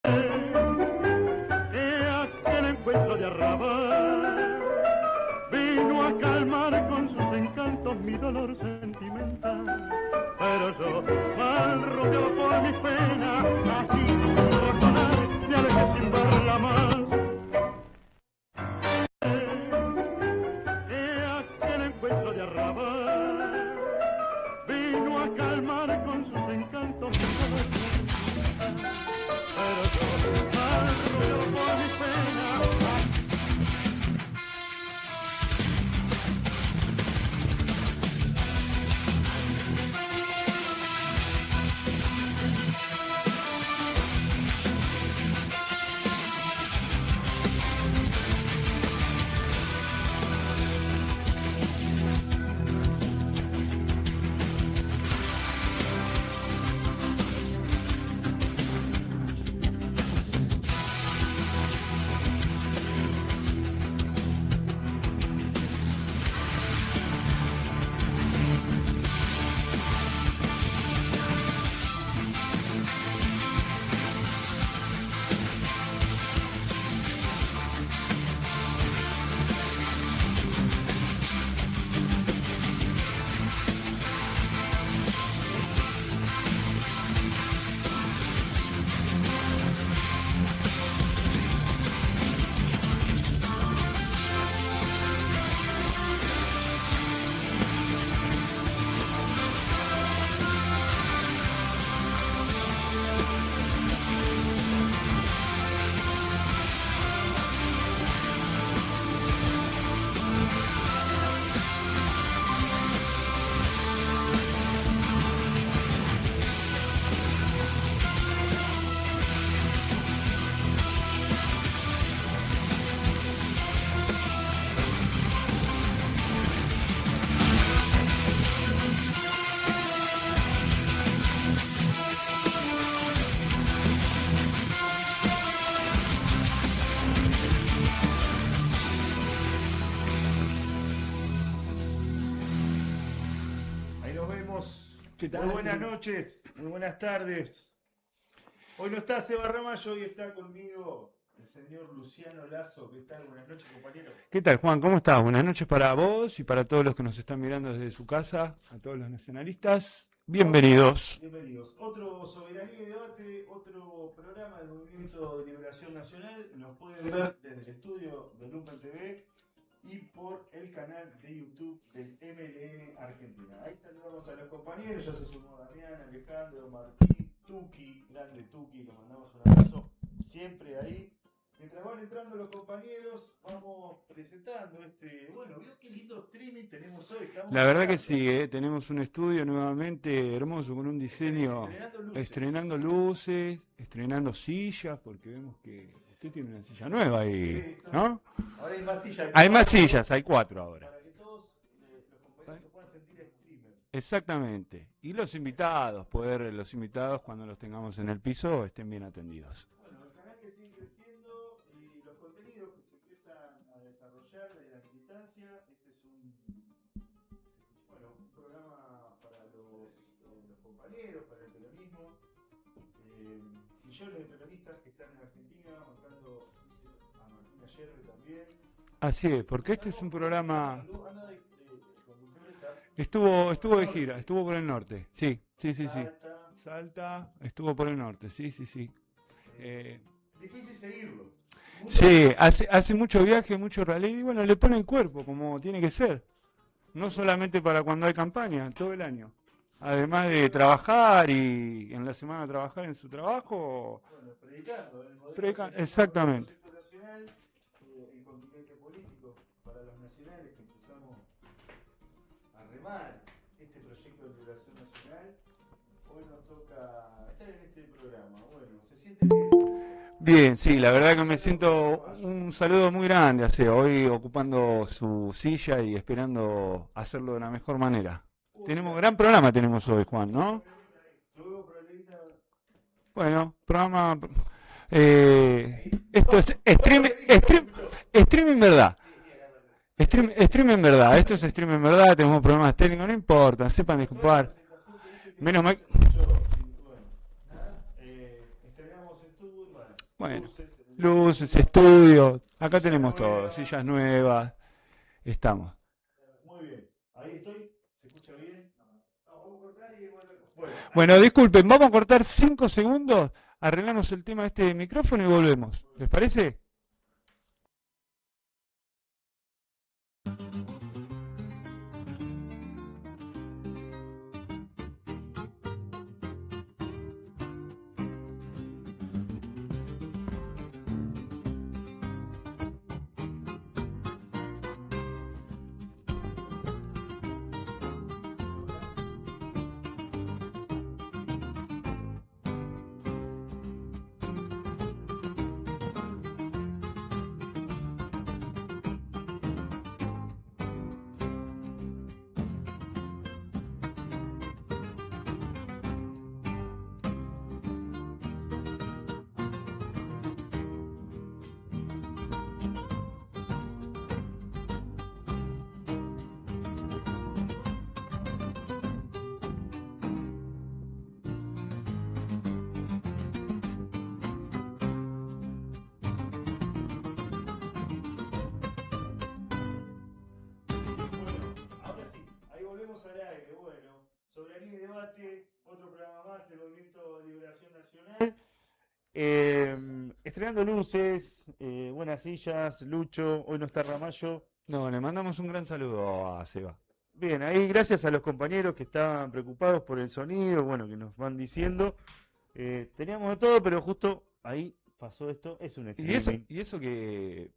Aquel encuentro de arrabal vino a calmar con sus encantos mi dolor sentimental. Pero yo, mal rodeado por mi pena, así sin razonar, me alejé sin verla más. Aquel encuentro de arrabal vino a calmar con sus encantos mi dolor sentimental. Pero yo, mal rodeado por mi pena, Ahí nos vemos. ¿Qué tal? Muy buenas noches, muy buenas tardes. Hoy no está Seba Ramallo, hoy está conmigo el señor Luciano Lazo. ¿Qué tal? Buenas noches, compañero. ¿Qué tal, Juan? ¿Cómo estás? Buenas noches para vos y para todos los que nos están mirando desde su casa, a todos los nacionalistas. Bienvenidos. Bienvenidos. Otro Soberanía y Debate, otro programa del Movimiento de Liberación Nacional. Nos pueden ver desde el estudio de Lumpen TV y por el canal de YouTube del MLN Argentina. Ahí saludamos a los compañeros, ya se sumó Damián, Alejandro, Martín, Tuki, grande Tuki, le mandamos un abrazo siempre ahí. Mientras van entrando los compañeros, vamos presentando bueno, veo qué lindo streaming tenemos hoy. La verdad que sí, tenemos un estudio nuevamente hermoso con un diseño, estrenando luces, estrenando sillas, porque vemos que usted tiene una silla nueva ahí, ¿no? Ahora hay más sillas. Hay más sillas, hay 4 ahora. Para que todos los compañeros se puedan sentir streamer. Exactamente. Y los invitados, los invitados cuando los tengamos en el piso estén bien atendidos. Bueno, el canal que sigue creciendo y los contenidos que se empiezan a desarrollar desde la militancia. Este es un programa para los compañeros, para el peronismo. Millones de peronistas que están en Argentina, bancando a Martín Ayerbe también. Así es, porque este es un programa... Anda de conductor, Estuvo de gira, estuvo por el norte, sí. Salta. Salta, estuvo por el norte, sí. Difícil seguirlo. Sí, hace mucho viaje, mucho rally, y bueno, le pone el cuerpo como tiene que ser. No solamente para cuando hay campaña, todo el año. Además de trabajar y en la semana trabajar en su trabajo. Bueno, predicando, el modelo Exactamente. nacional, el continente político para los nacionales que empezamos a remar este proyecto de liberación nacional. Hoy nos toca estar en este programa. Bueno, ¿se siente bien? Bien, sí, la verdad que me siento un saludo muy grande hace hoy ocupando su silla y esperando hacerlo de la mejor manera. Gran programa tenemos hoy, Juan, ¿no? Bueno, programa... esto es stream en verdad. Stream en verdad, esto es stream en verdad, tenemos problemas técnicos, no importa, sepan disculpar. Menos mal... Tenemos estudio, Bueno, luces, luces, estudio, acá sillas tenemos todo, nuevas. sillas nuevas, estamos. Muy bien, ahí estoy, ¿se escucha bien? No, vamos a cortar y bueno, Bueno, disculpen, vamos a cortar 5 segundos, arreglamos el tema de este micrófono y volvemos. ¿Les parece? bueno, ahora sí, ahí volvemos al aire, bueno, Soberanía y Debate, otro programa más del Movimiento de Liberación Nacional. Estrenando luces, buenas sillas, Lucho, hoy no está Ramallo. No, le mandamos un gran saludo a Seba. Bien, ahí gracias a los compañeros que estaban preocupados por el sonido, bueno, que nos van diciendo. Teníamos de todo, pero justo ahí pasó esto, es un streaming. Y eso que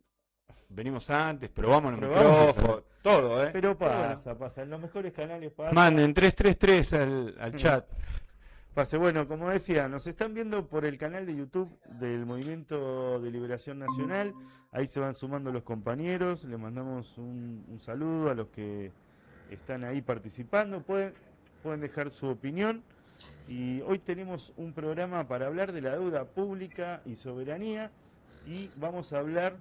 venimos antes, probamos el Probamos el micrófono, todo, ¿eh? Pero bueno, pasa, en los mejores canales pasa. manden 333 al chat. Pase, bueno, como decía, nos están viendo por el canal de YouTube del Movimiento de Liberación Nacional. Ahí se van sumando los compañeros. Le mandamos un saludo a los que están ahí participando. Pueden dejar su opinión. Y hoy tenemos un programa para hablar de la deuda pública y soberanía. Y vamos a hablar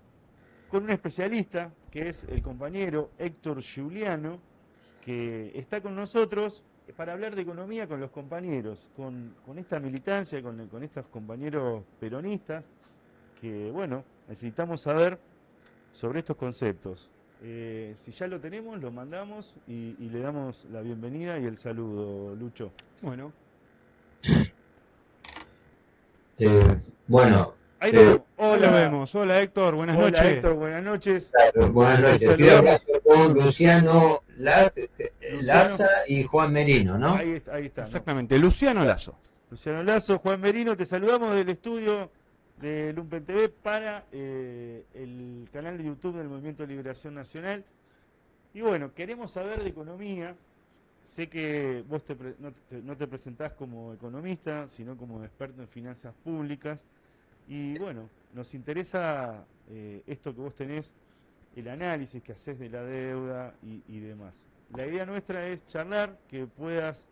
con un especialista, que es el compañero Héctor Giuliano, que está con nosotros para hablar de economía con los compañeros, con esta militancia, con estos compañeros peronistas, que bueno, necesitamos saber sobre estos conceptos. Si ya lo tenemos, lo mandamos y le damos la bienvenida y el saludo, Lucho. Bueno, Bueno, Ahí lo vemos. hola, Hola, vemos. Hola Héctor, buenas hola noches. Héctor, buenas noches. buenas noches. Te Estoy saludamos. hablando con Luciano Laza y Juan Merino, ¿no? Ahí está, ¿no? Exactamente, Luciano Lazo. Luciano Lazo, Juan Merino, te saludamos del estudio de Lumpen TV para el canal de YouTube del Movimiento de Liberación Nacional. Y bueno, queremos saber de economía. Sé que vos no te presentás como economista, sino como experto en finanzas públicas. Y bueno, nos interesa esto que vos tenés, el análisis que haces de la deuda y demás. La idea nuestra es charlar, que puedas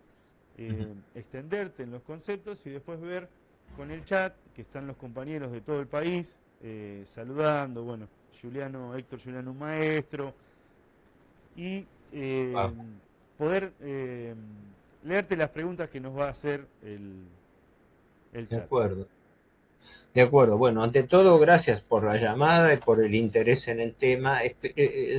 extenderte en los conceptos y después ver con el chat, que están los compañeros de todo el país, saludando, bueno, Héctor Giuliano, un maestro, y poder leerte las preguntas que nos va a hacer el De chat. acuerdo. De acuerdo. Bueno, ante todo, gracias por la llamada y por el interés en el tema.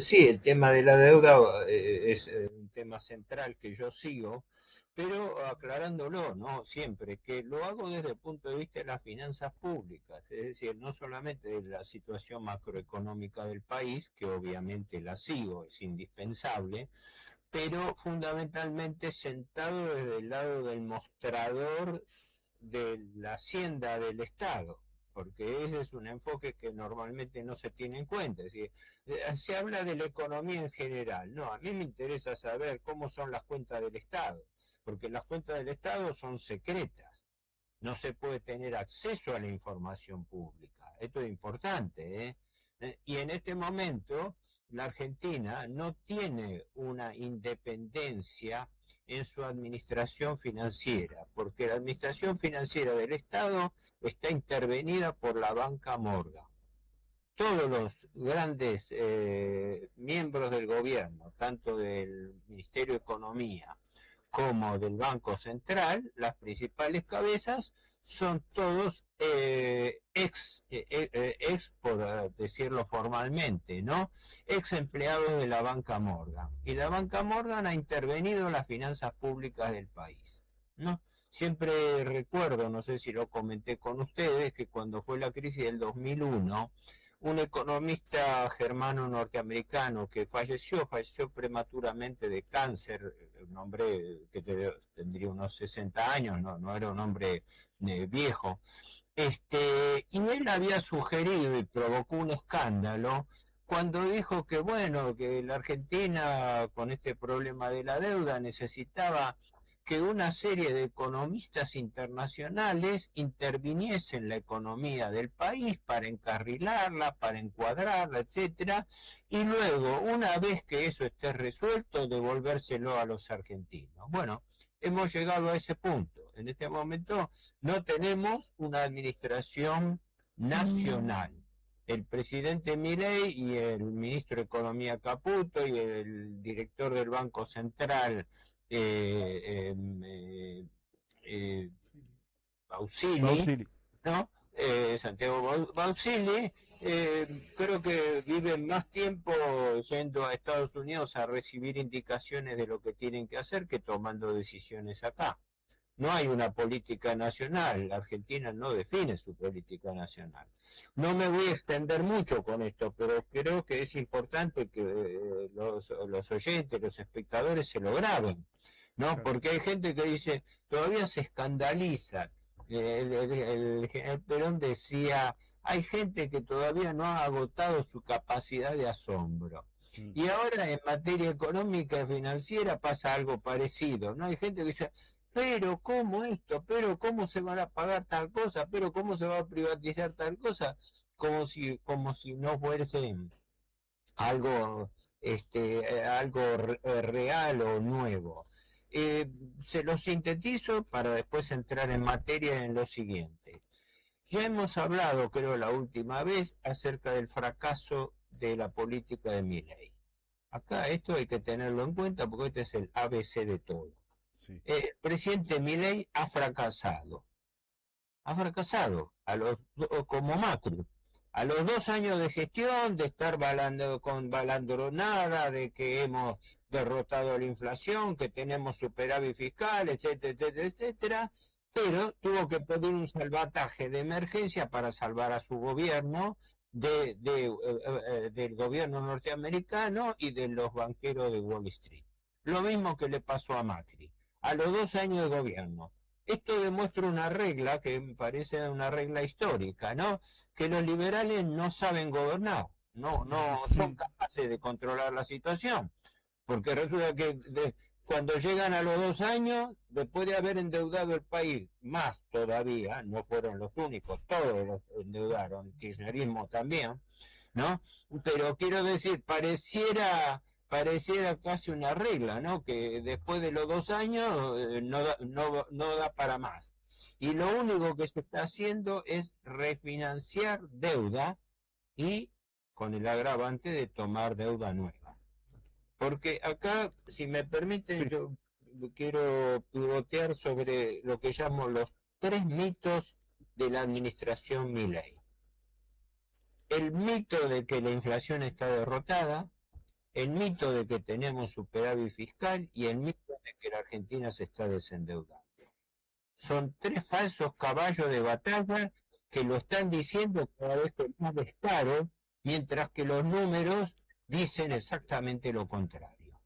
Sí, el tema de la deuda es un tema central que yo sigo, pero aclarándolo, ¿no? Siempre, que lo hago desde el punto de vista de las finanzas públicas, es decir, no solamente de la situación macroeconómica del país, que obviamente la sigo, es indispensable, pero fundamentalmente sentado desde el lado del mostrador de la hacienda del Estado, porque ese es un enfoque que normalmente no se tiene en cuenta. Es decir, se habla de la economía en general. No, a mí me interesa saber cómo son las cuentas del Estado, porque las cuentas del Estado son secretas. No se puede tener acceso a la información pública. Esto es importante, ¿eh? Y en este momento la Argentina no tiene una independencia en su administración financiera, porque la administración financiera del Estado está intervenida por la banca Morgan. Todos los grandes miembros del gobierno, tanto del Ministerio de Economía como del Banco Central, las principales cabezas son todos ex, por decirlo formalmente, ¿no? Ex empleados de la banca Morgan. Y la banca Morgan ha intervenido en las finanzas públicas del país, ¿no? Siempre recuerdo, no sé si lo comenté con ustedes, que cuando fue la crisis del 2001, un economista germano norteamericano que falleció prematuramente de cáncer, un hombre que tendría unos 60 años, no era un hombre viejo, y él había sugerido y provocó un escándalo cuando dijo que, bueno, que la Argentina con este problema de la deuda necesitaba que una serie de economistas internacionales interviniesen en la economía del país para encarrilarla, para encuadrarla, etcétera, y luego, una vez que eso esté resuelto, devolvérselo a los argentinos. Bueno, hemos llegado a ese punto. En este momento no tenemos una administración nacional. El presidente Milei y el ministro de Economía Caputo y el director del Banco Central Bausili, ¿no? Santiago Bausili, creo que viven más tiempo yendo a Estados Unidos a recibir indicaciones de lo que tienen que hacer que tomando decisiones acá. No hay una política nacional, la Argentina no define su política nacional. No me voy a extender mucho con esto, pero creo que es importante que los oyentes, los espectadores se lo graben, ¿no? Porque hay gente que dice, todavía se escandaliza. El general Perón decía, hay gente que todavía no ha agotado su capacidad de asombro. Y ahora en materia económica y financiera pasa algo parecido, ¿no? Hay gente que dice, pero ¿cómo esto? ¿Pero cómo se van a pagar tal cosa? ¿Pero cómo se va a privatizar tal cosa? Como si no fuese algo, real o nuevo. Se lo sintetizo para después entrar en materia en lo siguiente. Ya hemos hablado, creo la última vez, acerca del fracaso de la política de Milei. Acá esto hay que tenerlo en cuenta porque este es el ABC de todo. Sí. El presidente Milei ha fracasado como Macri. A los 2 años de gestión, de estar con balandronada, de que hemos derrotado la inflación, que tenemos superávit fiscal, etcétera, etcétera, etcétera, pero tuvo que pedir un salvataje de emergencia para salvar a su gobierno del gobierno norteamericano y de los banqueros de Wall Street. Lo mismo que le pasó a Macri. A los 2 años de gobierno. Esto demuestra una regla que me parece una regla histórica, ¿no? Que los liberales no saben gobernar, no son capaces de controlar la situación, porque resulta que cuando llegan a los 2 años, después de haber endeudado el país, más todavía, no fueron los únicos, todos los endeudaron, el kirchnerismo también, ¿no? Pero quiero decir, pareciera casi una regla, ¿no? Que después de los 2 años no da para más. Y lo único que se está haciendo es refinanciar deuda y con el agravante de tomar deuda nueva. Porque acá, si me permiten, sí, yo quiero pivotear sobre lo que llamo los 3 mitos de la administración Milei. El mito de que la inflación está derrotada, el mito de que tenemos superávit fiscal y el mito de que la Argentina se está desendeudando. Son 3 falsos caballos de batalla que lo están diciendo cada vez con más descaro, mientras que los números dicen exactamente lo contrario.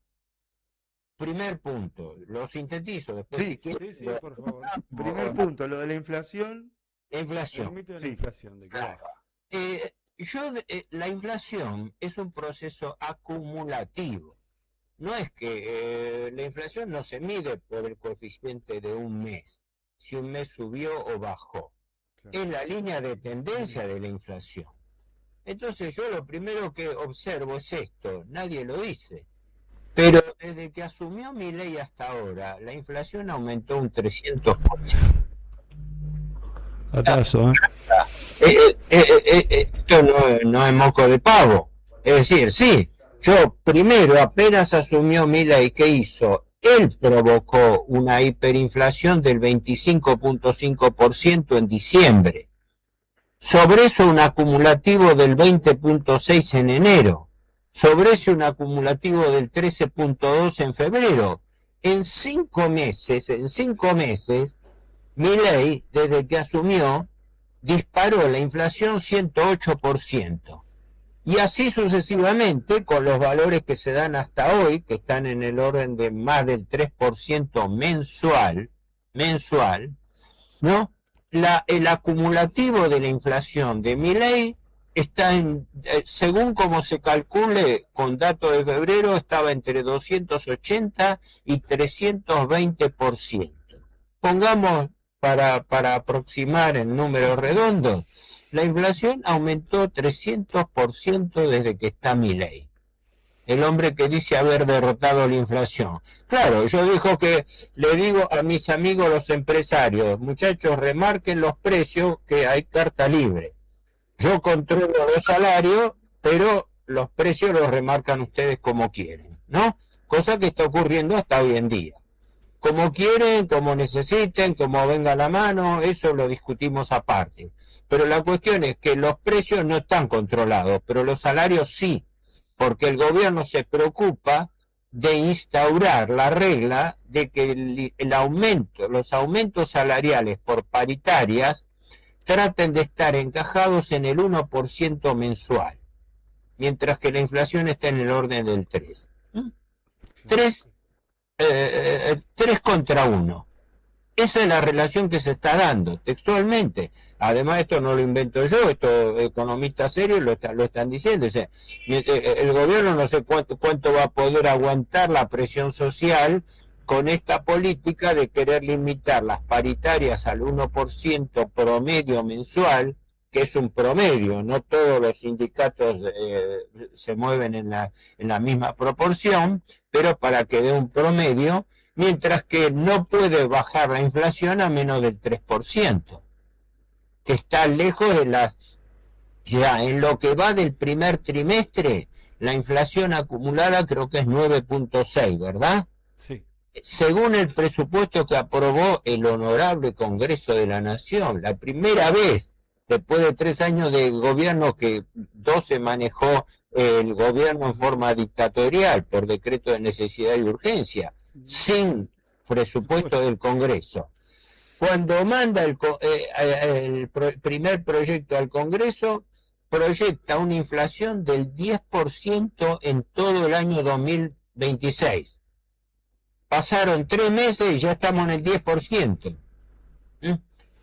Primer punto, lo sintetizo después. Sí, si quieres, sí, por favor. Primer punto, lo de la inflación. La inflación. El mito de la inflación, claro. La inflación es un proceso acumulativo. No es que la inflación no se mide por el coeficiente de un mes, si un mes subió o bajó. Claro. Es la línea de tendencia de la inflación. Entonces yo lo primero que observo es esto, nadie lo dice. Pero desde que asumió Milei hasta ahora, la inflación aumentó un 300%. Atraso, esto no es moco de pavo. Es decir, sí, yo primero apenas asumió Milei, ¿qué hizo? Él provocó una hiperinflación del 25.5% en diciembre. Sobre eso un acumulativo del 20.6% en enero. Sobre eso un acumulativo del 13.2% en febrero. En 5 meses, Milei, desde que asumió, disparó la inflación 108%. Y así sucesivamente, con los valores que se dan hasta hoy, que están en el orden de más del 3% mensual, ¿no? El acumulativo de la inflación de Milei está según como se calcule, con datos de febrero, estaba entre 280 y 320%. Pongamos, para aproximar en números redondos, la inflación aumentó 300% desde que está Milei, el hombre que dice haber derrotado la inflación. Claro, yo le digo a mis amigos los empresarios, muchachos, remarquen los precios, que hay carta libre. Yo controlo los salarios, pero los precios los remarcan ustedes como quieren, ¿no? Cosa que está ocurriendo hasta hoy en día. Como quieren, como necesiten, como venga la mano, eso lo discutimos aparte. Pero la cuestión es que los precios no están controlados, pero los salarios sí, porque el gobierno se preocupa de instaurar la regla de que los aumentos salariales por paritarias traten de estar encajados en el 1% mensual, mientras que la inflación está en el orden del 3%. 3 contra 1. Esa es la relación que se está dando textualmente. Además, esto no lo invento yo, estos economistas serios lo están diciendo. O sea, el gobierno no sé cuánto va a poder aguantar la presión social con esta política de querer limitar las paritarias al 1% promedio mensual, que es un promedio, no todos los sindicatos se mueven en la misma proporción, pero para que dé un promedio, mientras que no puede bajar la inflación a menos del 3%, que está lejos de ya en lo que va del primer trimestre, la inflación acumulada creo que es 9.6, ¿verdad? Sí. Según el presupuesto que aprobó el Honorable Congreso de la Nación, la primera vez después de 3 años de gobierno, que 12 manejó el gobierno en forma dictatorial por decreto de necesidad y urgencia, sin presupuesto del Congreso. Cuando manda el primer proyecto al Congreso, proyecta una inflación del 10% en todo el año 2026. Pasaron 3 meses y ya estamos en el 10%.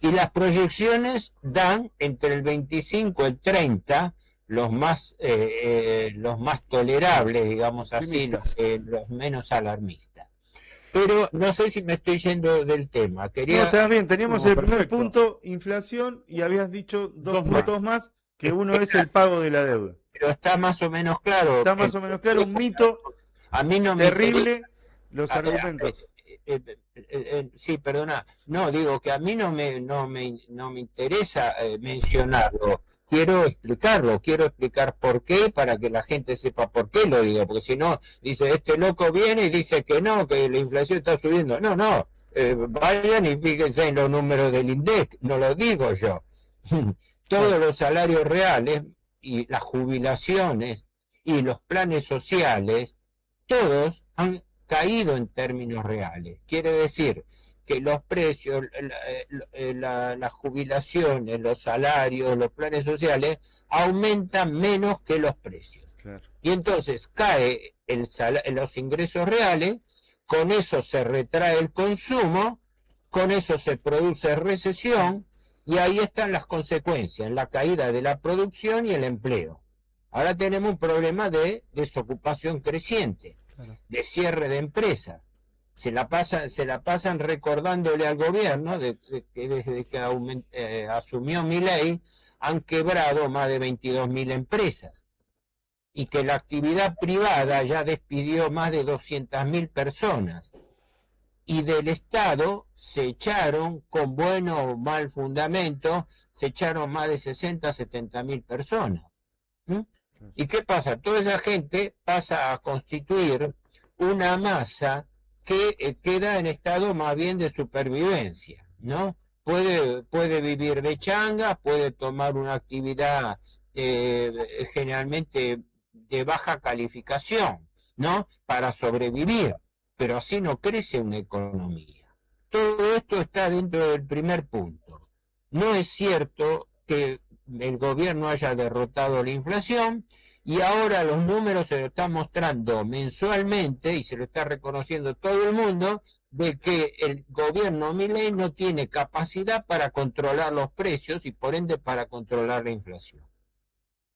Y las proyecciones dan entre el 25 y el 30, los más tolerables, digamos así, los menos alarmistas. Pero no sé si me estoy yendo del tema. No, está bien, teníamos el primer perfecto. punto, inflación, y habías dicho dos puntos más, que uno es el pago de la deuda. Pero está más o menos claro. Está más o menos claro, un mito a mí no me terrible, los argumentos. Sí, perdona. No, digo que a mí no me interesa mencionarlo. Quiero explicarlo, quiero explicar por qué, para que la gente sepa por qué lo digo, porque si no, dice, este loco viene y dice que no, que la inflación está subiendo. No, vayan y fíjense en los números del INDEC, no lo digo yo. Todos los salarios reales y las jubilaciones y los planes sociales, todos han caído en términos reales. Quiere decir que los precios, las jubilaciones, los salarios, los planes sociales aumentan menos que los precios. Claro. Y entonces cae los ingresos reales, con eso se retrae el consumo, con eso se produce recesión, y ahí están las consecuencias, la caída de la producción y el empleo. Ahora tenemos un problema de desocupación creciente, claro, de cierre de empresas. Se la pasan recordándole al gobierno que desde que asumió Milei han quebrado más de 22.000 empresas y que la actividad privada ya despidió más de 200.000 personas, y del Estado se echaron, con bueno o mal fundamento, se echaron más de 60.000-70.000 personas. ¿Y qué pasa? Toda esa gente pasa a constituir una masa que queda en estado más bien de supervivencia, ¿no? Puede vivir de changas, puede tomar una actividad generalmente de baja calificación, ¿no? Para sobrevivir, pero así no crece una economía. Todo esto está dentro del primer punto. No es cierto que el gobierno haya derrotado la inflación, y ahora los números se lo están mostrando mensualmente y se lo está reconociendo todo el mundo, de que el gobierno Milei no tiene capacidad para controlar los precios y por ende para controlar la inflación.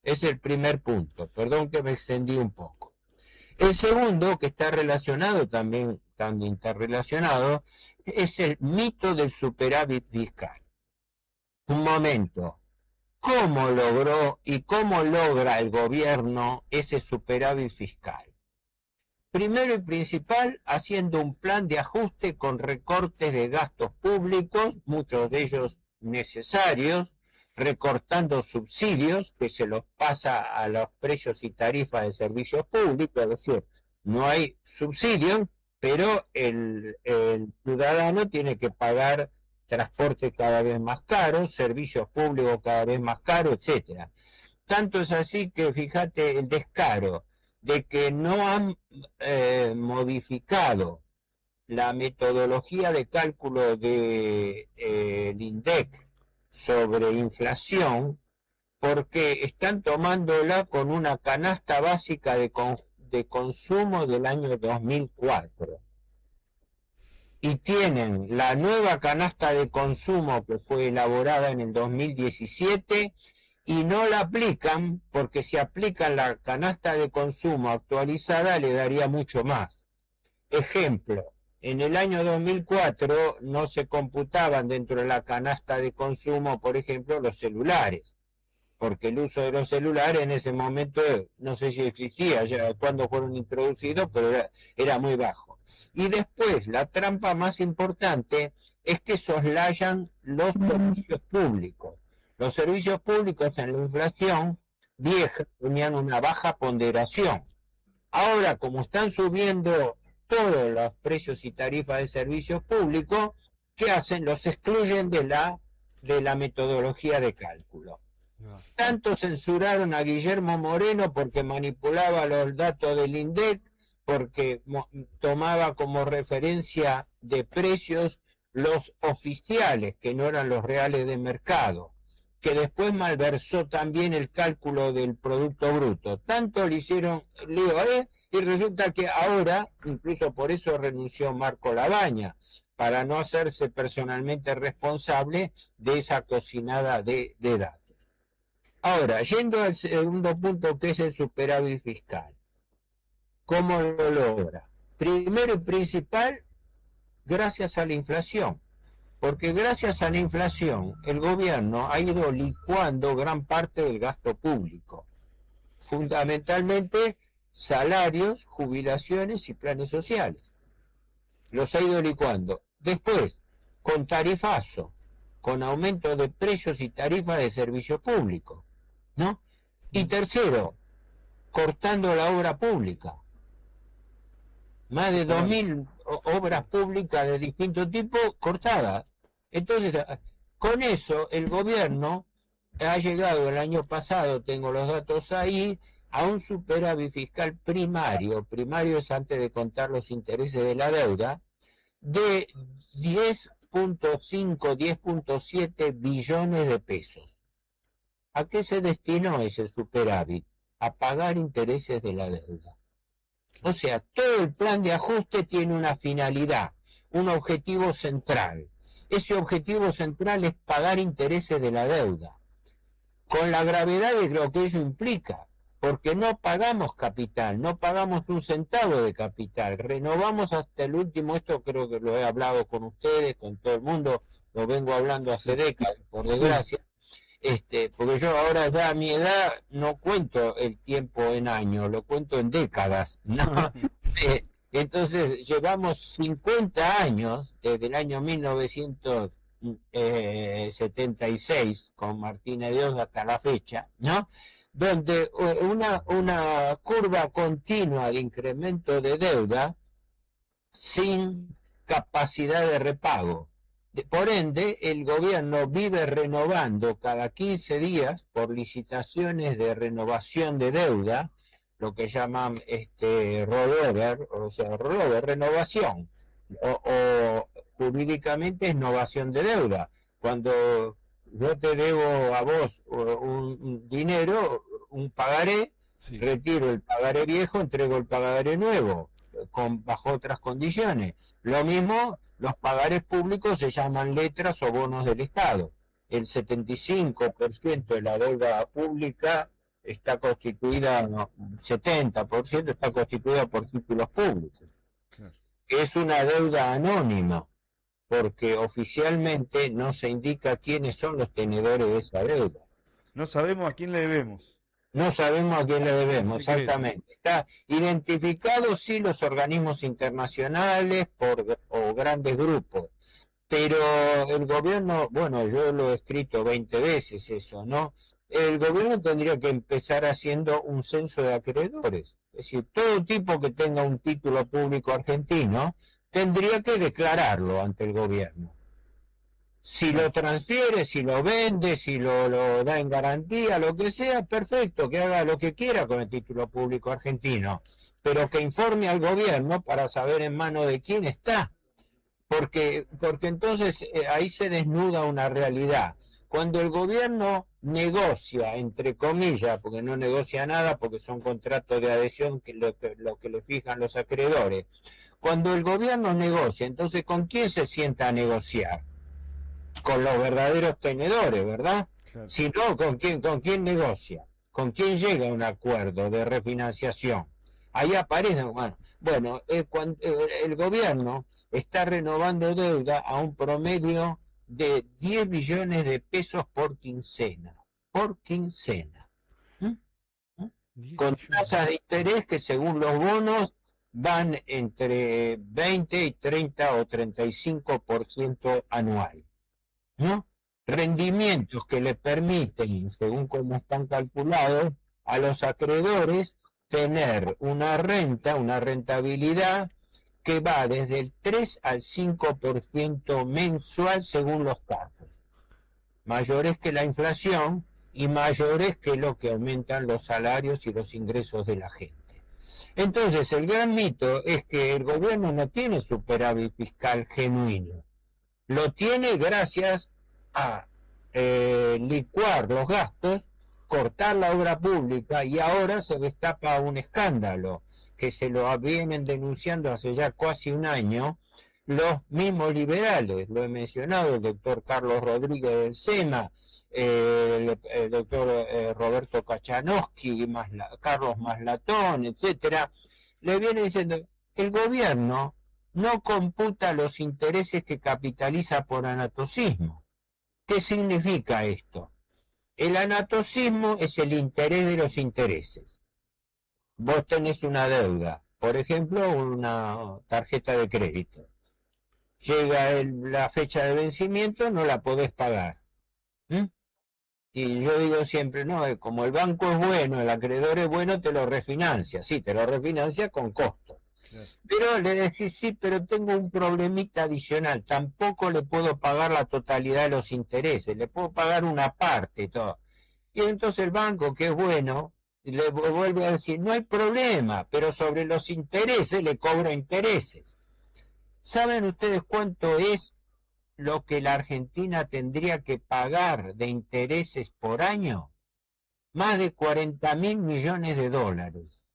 Es el primer punto. Perdón que me extendí un poco. El segundo, que está relacionado también, tan interrelacionado, es el mito del superávit fiscal. Un momento. ¿Cómo logró y cómo logra el gobierno ese superávit fiscal? Primero y principal, haciendo un plan de ajuste con recortes de gastos públicos, muchos de ellos necesarios, recortando subsidios que se los pasa a los precios y tarifas de servicios públicos, es decir, no hay subsidios, pero el ciudadano tiene que pagar transporte cada vez más caro, servicios públicos cada vez más caros, etcétera. Tanto es así que fíjate el descaro de que no han modificado la metodología de cálculo del INDEC sobre inflación, porque están tomándola con una canasta básica de consumo del año 2004. Y tienen la nueva canasta de consumo que fue elaborada en el 2017 y no la aplican, porque si aplican la canasta de consumo actualizada le daría mucho más. Ejemplo, en el año 2004 no se computaban dentro de la canasta de consumo, por ejemplo, los celulares, porque el uso de los celulares en ese momento, no sé si existía ya cuando fueron introducidos, pero era muy bajo. Y después, la trampa más importante es que soslayan los servicios públicos. Los servicios públicos en la inflación vieja tenían una baja ponderación. Ahora, como están subiendo todos los precios y tarifas de servicios públicos, ¿qué hacen? Los excluyen de la metodología de cálculo. Tanto censuraron a Guillermo Moreno porque manipulaba los datos del INDEC, porque tomaba como referencia de precios los oficiales, que no eran los reales de mercado, que después malversó también el cálculo del Producto Bruto. Tanto le hicieron lío a él, y resulta que ahora, incluso por eso renunció Marco Labaña, para no hacerse personalmente responsable de esa cocinada de datos. Ahora, yendo al segundo punto, que es el superávit fiscal. ¿Cómo lo logra? Primero y principal, gracias a la inflación. Porque gracias a la inflación, el gobierno ha ido licuando gran parte del gasto público. Fundamentalmente, salarios, jubilaciones y planes sociales. Los ha ido licuando. Después, con tarifazo, con aumento de precios y tarifas de servicio público, ¿no? Y tercero, cortando la obra pública. Más de 2.000 obras públicas de distinto tipo cortadas. Entonces, con eso el gobierno ha llegado el año pasado, tengo los datos ahí, a un superávit fiscal primario es antes de contar los intereses de la deuda, de 10.5, 10.7 billones de pesos. ¿A qué se destinó ese superávit? A pagar intereses de la deuda. O sea, todo el plan de ajuste tiene una finalidad, un objetivo central. Ese objetivo central es pagar intereses de la deuda, con la gravedad de lo que ello implica, porque no pagamos capital, no pagamos un centavo de capital, renovamos hasta el último, esto creo que lo he hablado con ustedes, con todo el mundo, lo vengo hablando hace décadas, por desgracia. Porque yo ahora ya a mi edad no cuento el tiempo en años, lo cuento en décadas, ¿no? Entonces llevamos 50 años, desde el año 1976, con Martínez de Oz hasta la fecha, ¿no? Donde una curva continua de incremento de deuda sin capacidad de repago. Por ende, el gobierno vive renovando cada 15 días por licitaciones de renovación de deuda, lo que llaman rollover, o sea, rollover, renovación, o jurídicamente es novación de deuda. Cuando yo te debo a vos un dinero, un pagaré, Sí. retiro el pagaré viejo, entrego el pagaré nuevo, bajo otras condiciones. Lo mismo, los pagarés públicos se llaman letras o bonos del Estado. El 75% de la deuda pública está constituida, no, 70% está constituida por títulos públicos. Claro. Es una deuda anónima, porque oficialmente no se indica quiénes son los tenedores de esa deuda. No sabemos a quién le debemos. No sabemos a quién le debemos, Secreto. exactamente. Está identificado, sí, los organismos internacionales o grandes grupos, pero el gobierno, bueno, yo lo he escrito 20 veces eso, ¿no? El gobierno tendría que empezar haciendo un censo de acreedores. Es decir, todo tipo que tenga un título público argentino tendría que declararlo ante el gobierno. Si lo transfiere, si lo vende, si lo da en garantía, lo que sea, perfecto, que haga lo que quiera con el título público argentino, pero que informe al gobierno para saber en mano de quién está. Porque entonces ahí se desnuda una realidad. Cuando el gobierno negocia, entre comillas, porque no negocia nada, porque son contratos de adhesión que lo que le fijan los acreedores, cuando el gobierno negocia, entonces ¿con quién se sienta a negociar? Con los verdaderos tenedores, ¿verdad? Claro. Si no, ¿con quién negocia? ¿Con quién llega a un acuerdo de refinanciación? Ahí aparecen, bueno, el gobierno está renovando deuda a un promedio de 10 billones de pesos por quincena. Por quincena. Con tasas de interés que según los bonos van entre 20 y 30 o 35% anual, ¿no? Rendimientos que le permiten, según cómo están calculados, a los acreedores tener una rentabilidad que va desde el 3 al 5% mensual según los casos, mayores que la inflación y mayores que lo que aumentan los salarios y los ingresos de la gente. Entonces, el gran mito es que el gobierno no tiene superávit fiscal genuino, lo tiene gracias a licuar los gastos, cortar la obra pública, y ahora se destapa un escándalo que se lo vienen denunciando hace ya casi un año los mismos liberales. Lo he mencionado, el doctor Carlos Rodríguez del SEMA, el doctor Roberto Kachanowski, Carlos Maslatón, etcétera, le viene diciendo: el gobierno no computa los intereses que capitaliza por anatocismo. ¿Qué significa esto? El anatocismo es el interés de los intereses. Vos tenés una deuda, por ejemplo, una tarjeta de crédito. Llega la fecha de vencimiento, no la podés pagar. Y yo digo siempre, no, como el banco es bueno, el acreedor es bueno, te lo refinancia. Sí, te lo refinancia con costo. Claro. Pero le decís, sí, pero tengo un problemita adicional. Tampoco le puedo pagar la totalidad de los intereses, le puedo pagar una parte, todo. Y entonces el banco, que es bueno, le vuelve a decir, no hay problema, pero sobre los intereses le cobra intereses. ¿Saben ustedes cuánto es lo que la Argentina tendría que pagar de intereses por año? Más de 40.000 millones de dólares.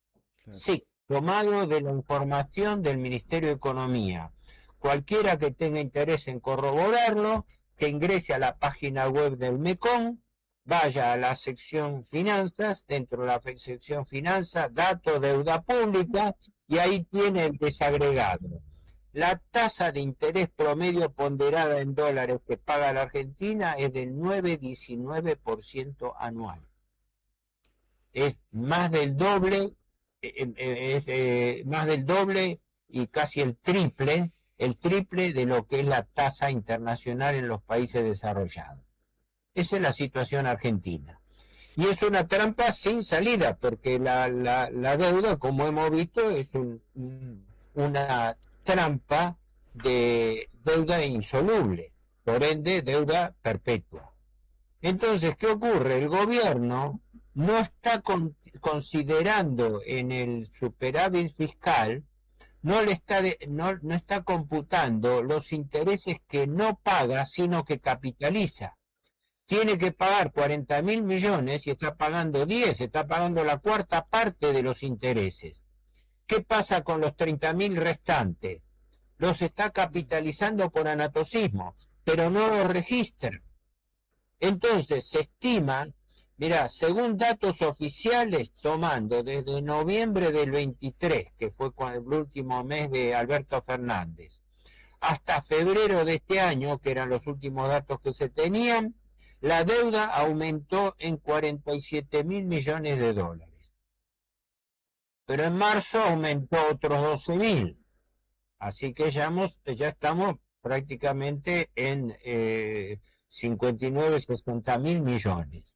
Claro. Sí, tomado de la información del Ministerio de Economía. Cualquiera que tenga interés en corroborarlo, que ingrese a la página web del MECON, vaya a la sección Finanzas, dentro de la sección Finanzas, Datos, Deuda Pública, y ahí tiene el desagregado. La tasa de interés promedio ponderada en dólares que paga la Argentina es del 9,19% anual. Es más del doble, más del doble y casi el triple de lo que es la tasa internacional en los países desarrollados. Esa es la situación argentina. Y es una trampa sin salida, porque la deuda, como hemos visto, es una trampa de deuda insoluble, por ende deuda perpetua. Entonces, ¿qué ocurre? El gobierno no está considerando en el superávit fiscal, no está computando los intereses que no paga, sino que capitaliza. Tiene que pagar 40.000 millones y está pagando 10, está pagando la cuarta parte de los intereses. ¿Qué pasa con los 30.000 restantes? Los está capitalizando por anatocismo, pero no los registra. Entonces se estima, mira, según datos oficiales, tomando desde noviembre del 23, que fue el último mes de Alberto Fernández, hasta febrero de este año, que eran los últimos datos que se tenían, la deuda aumentó en 47.000 millones de dólares. Pero en marzo aumentó otros 12.000. Así que ya estamos prácticamente en 59, 60.000 millones.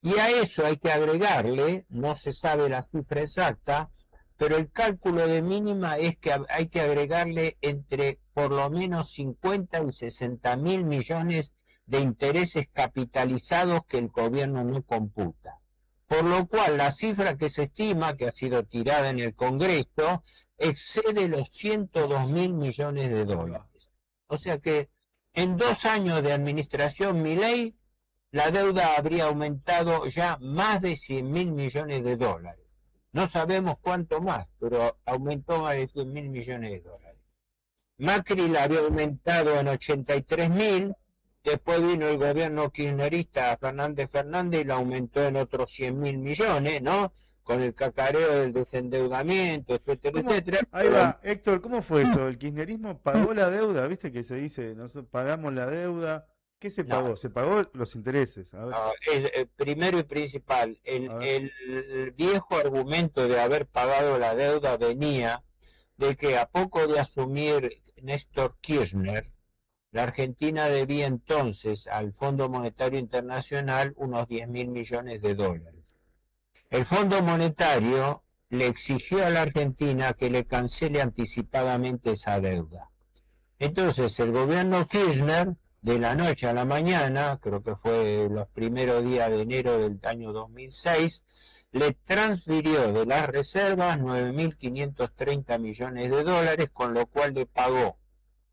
Y a eso hay que agregarle, no se sabe la cifra exacta, pero el cálculo de mínima es que hay que agregarle entre por lo menos 50 y 60.000 millones de intereses capitalizados que el gobierno no computa. Por lo cual la cifra que se estima, que ha sido tirada en el Congreso, excede los 102.000 millones de dólares. O sea que en 2 años de administración Milei, la deuda habría aumentado ya más de 100.000 millones de dólares. No sabemos cuánto más, pero aumentó más de 100.000 millones de dólares. Macri la había aumentado en 83.000, después vino el gobierno kirchnerista Fernández y la aumentó en otros 100.000 millones, ¿no? Con el cacareo del desendeudamiento, etcétera, etcétera. Ahí va, Héctor, ¿cómo fue eso? ¿El kirchnerismo pagó la deuda? ¿Viste que se dice, nosotros pagamos la deuda? ¿Qué se pagó? No. Se pagó los intereses. A ver. No, primero y principal, el viejo argumento de haber pagado la deuda venía de que a poco de asumir Néstor Kirchner, la Argentina debía entonces al Fondo Monetario Internacional unos 10.000 millones de dólares. El Fondo Monetario le exigió a la Argentina que le cancele anticipadamente esa deuda. Entonces el gobierno Kirchner, de la noche a la mañana, creo que fue los primeros días de enero del año 2006, le transfirió de las reservas 9.530 millones de dólares, con lo cual le pagó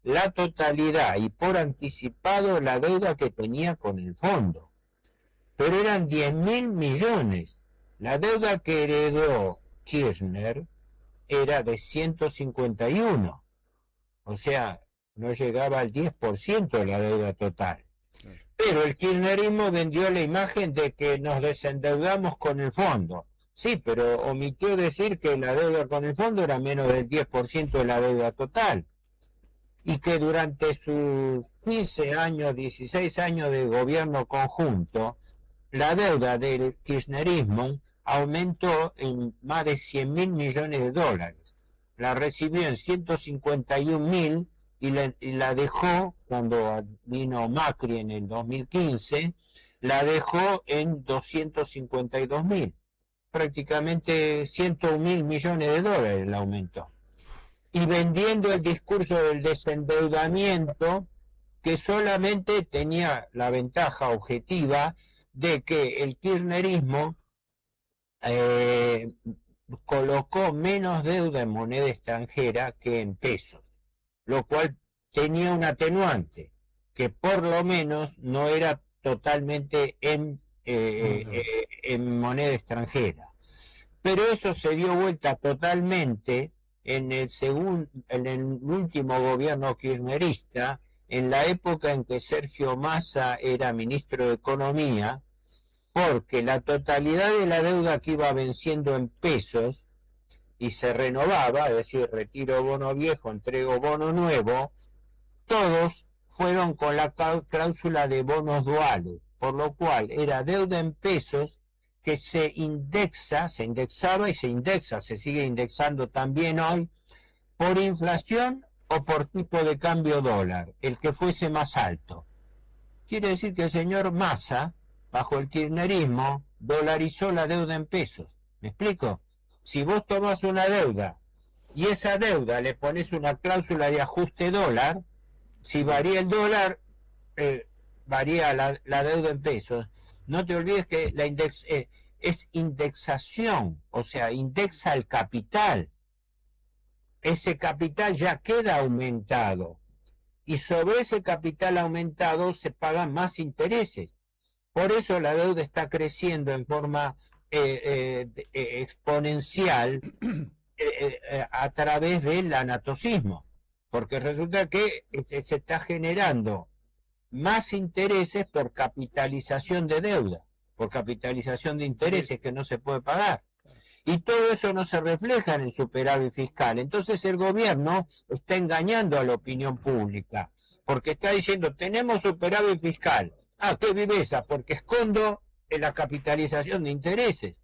la totalidad y por anticipado la deuda que tenía con el fondo. Pero eran 10.000 millones. La deuda que heredó Kirchner era de 151. O sea, no llegaba al 10% de la deuda total. Pero el kirchnerismo vendió la imagen de que nos desendeudamos con el fondo. Sí, pero omitió decir que la deuda con el fondo era menos del 10% de la deuda total. Y que durante sus 15 años, 16 años de gobierno conjunto, la deuda del kirchnerismo aumentó en más de 100.000 millones de dólares. La recibió en 151.000 y la dejó, cuando vino Macri en el 2015, la dejó en 252.000. Prácticamente 101.000 millones de dólares la aumentó. Y vendiendo el discurso del desendeudamiento, que solamente tenía la ventaja objetiva de que el kirchnerismo colocó menos deuda en moneda extranjera que en pesos, lo cual tenía un atenuante, que por lo menos no era totalmente en moneda extranjera. Pero eso se dio vuelta totalmente en el último gobierno kirchnerista, en la época en que Sergio Massa era ministro de Economía, porque la totalidad de la deuda que iba venciendo en pesos y se renovaba, es decir, retiro bono viejo, entrego bono nuevo, todos fueron con la cláusula de bonos duales, por lo cual era deuda en pesos que se indexaba y se indexa, se sigue indexando también hoy, por inflación o por tipo de cambio dólar, el que fuese más alto. Quiere decir que el señor Massa, bajo el kirchnerismo, dolarizó la deuda en pesos. ¿Me explico? Si vos tomás una deuda y esa deuda le pones una cláusula de ajuste dólar, si varía el dólar, varía la deuda en pesos. No te olvides que es indexación, o sea, indexa el capital. Ese capital ya queda aumentado y sobre ese capital aumentado se pagan más intereses. Por eso la deuda está creciendo en forma exponencial a través del anatocismo, porque resulta que se está generando más intereses por capitalización de deuda, por capitalización de intereses que no se puede pagar. Y todo eso no se refleja en el superávit fiscal. Entonces el gobierno está engañando a la opinión pública, porque está diciendo, tenemos superávit fiscal. Ah, qué viveza, porque escondo en la capitalización de intereses.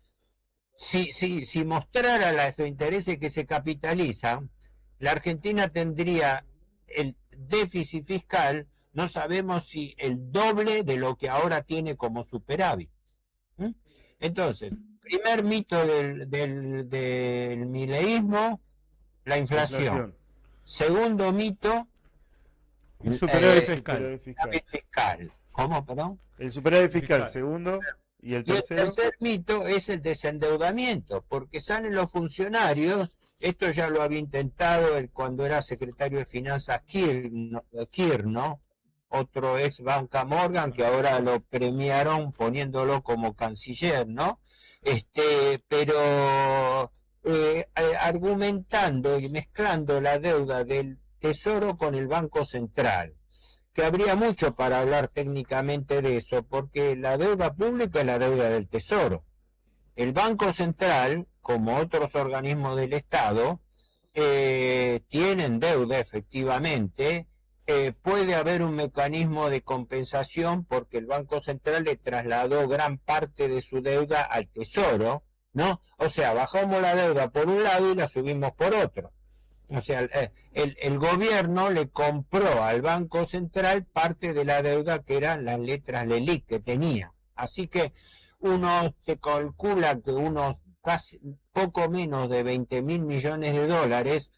Si mostrara los intereses que se capitalizan, la Argentina tendría el déficit fiscal, no sabemos si el doble de lo que ahora tiene como superávit. Entonces, primer mito del mileísmo, la inflación. Segundo mito, El superávit Superávit fiscal. ¿Cómo, perdón? El superávit fiscal, Fiscal. segundo. Y el Y el tercero. tercer mito es el desendeudamiento, porque salen los funcionarios, esto ya lo había intentado cuando era secretario de Finanzas Kirchner, ¿no? Otro ex Banca Morgan, que ahora lo premiaron poniéndolo como canciller, ¿no? Pero argumentando y mezclando la deuda del Tesoro con el Banco Central, que habría mucho para hablar técnicamente de eso, porque la deuda pública es la deuda del Tesoro. El Banco Central, como otros organismos del Estado, tienen deuda efectivamente. Puede haber un mecanismo de compensación porque el Banco Central le trasladó gran parte de su deuda al Tesoro, ¿no? O sea, bajamos la deuda por un lado y la subimos por otro. O sea, el gobierno le compró al Banco Central parte de la deuda que eran las letras LELIQ que tenía. Así que se calcula que unos casi poco menos de 20.000 millones de dólares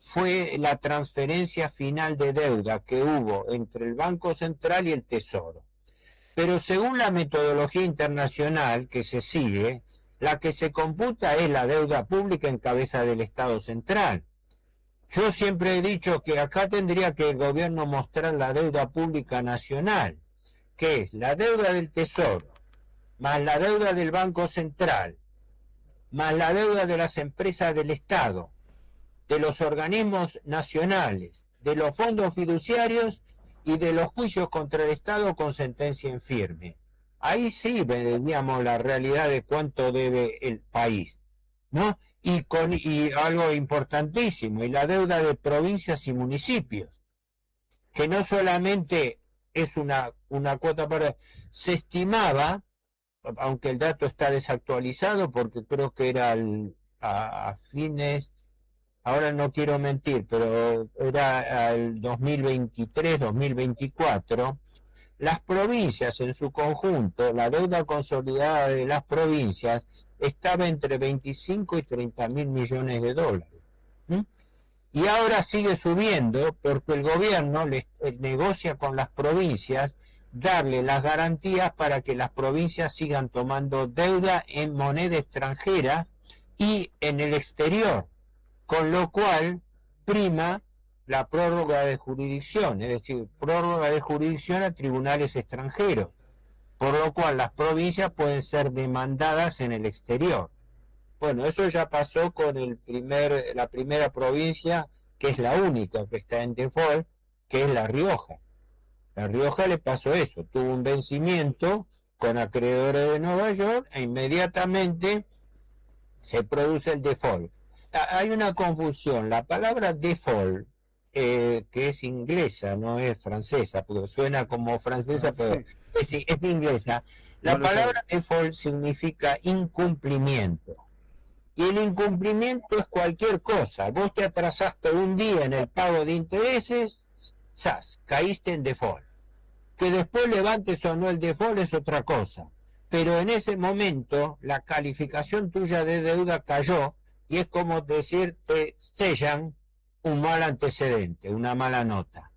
fue la transferencia final de deuda que hubo entre el Banco Central y el Tesoro. Pero según la metodología internacional que se sigue, la que se computa es la deuda pública en cabeza del Estado Central. Yo siempre he dicho que acá tendría que el gobierno mostrar la deuda pública nacional, que es la deuda del Tesoro, más la deuda del Banco Central, más la deuda de las empresas del Estado, de los organismos nacionales, de los fondos fiduciarios y de los juicios contra el Estado con sentencia en firme. Ahí sí veríamos la realidad de cuánto debe el país, ¿no? Y algo importantísimo, y la deuda de provincias y municipios, que no solamente es una cuota se estimaba, aunque el dato está desactualizado porque creo que era a fines, ahora no quiero mentir, pero era el 2023, 2024, las provincias en su conjunto, la deuda consolidada de las provincias estaba entre 25 y 30.000 millones de dólares. Y ahora sigue subiendo porque el gobierno negocia con las provincias darle las garantías para que las provincias sigan tomando deuda en moneda extranjera y en el exterior, con lo cual prima la prórroga de jurisdicción, es decir, prórroga de jurisdicción a tribunales extranjeros, por lo cual las provincias pueden ser demandadas en el exterior. Bueno, eso ya pasó con la primera provincia, que es la única que está en default, que es La Rioja. La Rioja le pasó eso, tuvo un vencimiento con acreedores de Nueva York e inmediatamente se produce el default. Hay una confusión, la palabra default, que es inglesa, no es francesa, porque suena como francesa, pero es inglesa. La palabra default significa incumplimiento. Y el incumplimiento es cualquier cosa. Vos te atrasaste un día en el pago de intereses, caíste en default. Que después levantes o no el default es otra cosa. Pero en ese momento la calificación tuya de deuda cayó y es como decir, te sellan un mal antecedente, una mala nota.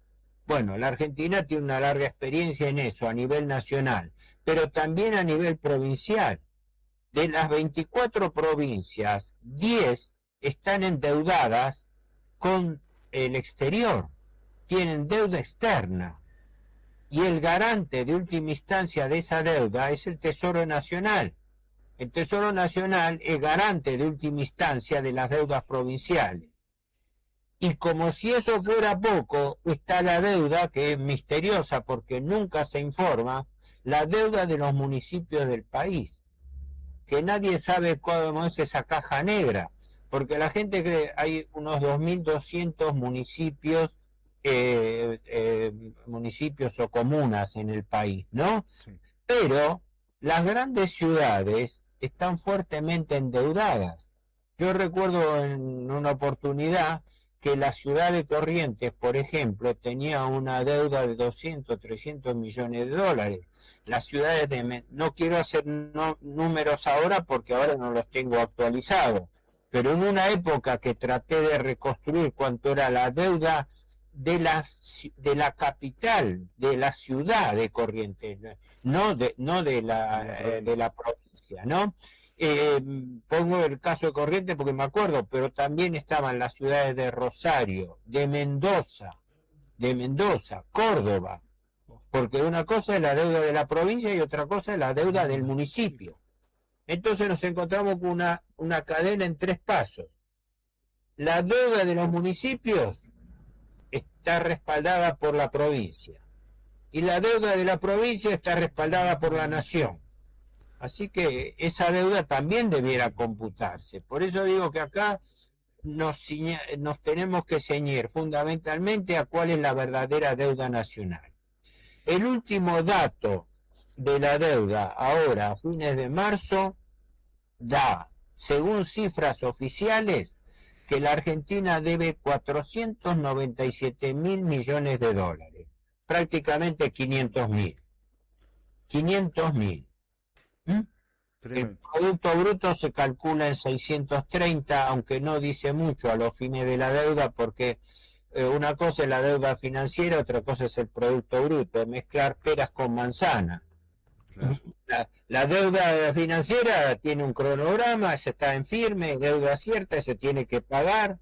Bueno, la Argentina tiene una larga experiencia en eso a nivel nacional, pero también a nivel provincial. De las 24 provincias, 10 están endeudadas con el exterior, tienen deuda externa. Y el garante de última instancia de esa deuda es el Tesoro Nacional. El Tesoro Nacional es garante de última instancia de las deudas provinciales. Y como si eso fuera poco, está la deuda, que es misteriosa porque nunca se informa, la deuda de los municipios del país, que nadie sabe cómo es esa caja negra, porque la gente cree que hay unos 2.200 municipios, municipios o comunas en el país, ¿no? Sí. Pero las grandes ciudades están fuertemente endeudadas. Yo recuerdo en una oportunidad que la ciudad de Corrientes, por ejemplo, tenía una deuda de 200, 300 millones de dólares. Las ciudades de... No quiero hacer números ahora porque ahora no los tengo actualizados, pero en una época que traté de reconstruir cuánto era la deuda de la capital, de la ciudad de Corrientes, no de la provincia, ¿no? Pongo el caso de Corrientes porque me acuerdo, pero también estaban las ciudades de Rosario, de Mendoza, Córdoba, porque una cosa es la deuda de la provincia y otra cosa es la deuda del municipio. Entonces nos encontramos con una cadena en 3 pasos. La deuda de los municipios está respaldada por la provincia y la deuda de la provincia está respaldada por la nación. Así que esa deuda también debiera computarse. Por eso digo que acá nos tenemos que ceñir fundamentalmente a cuál es la verdadera deuda nacional. El último dato de la deuda ahora, a fines de marzo, da, según cifras oficiales, que la Argentina debe 497 mil millones de dólares, prácticamente 500 mil. 500 mil. El Producto Bruto se calcula en 630, aunque no dice mucho a los fines de la deuda, porque una cosa es la deuda financiera, otra cosa es el Producto Bruto, mezclar peras con manzanas. Claro. La deuda financiera tiene un cronograma, se está en firme, deuda cierta, se tiene que pagar,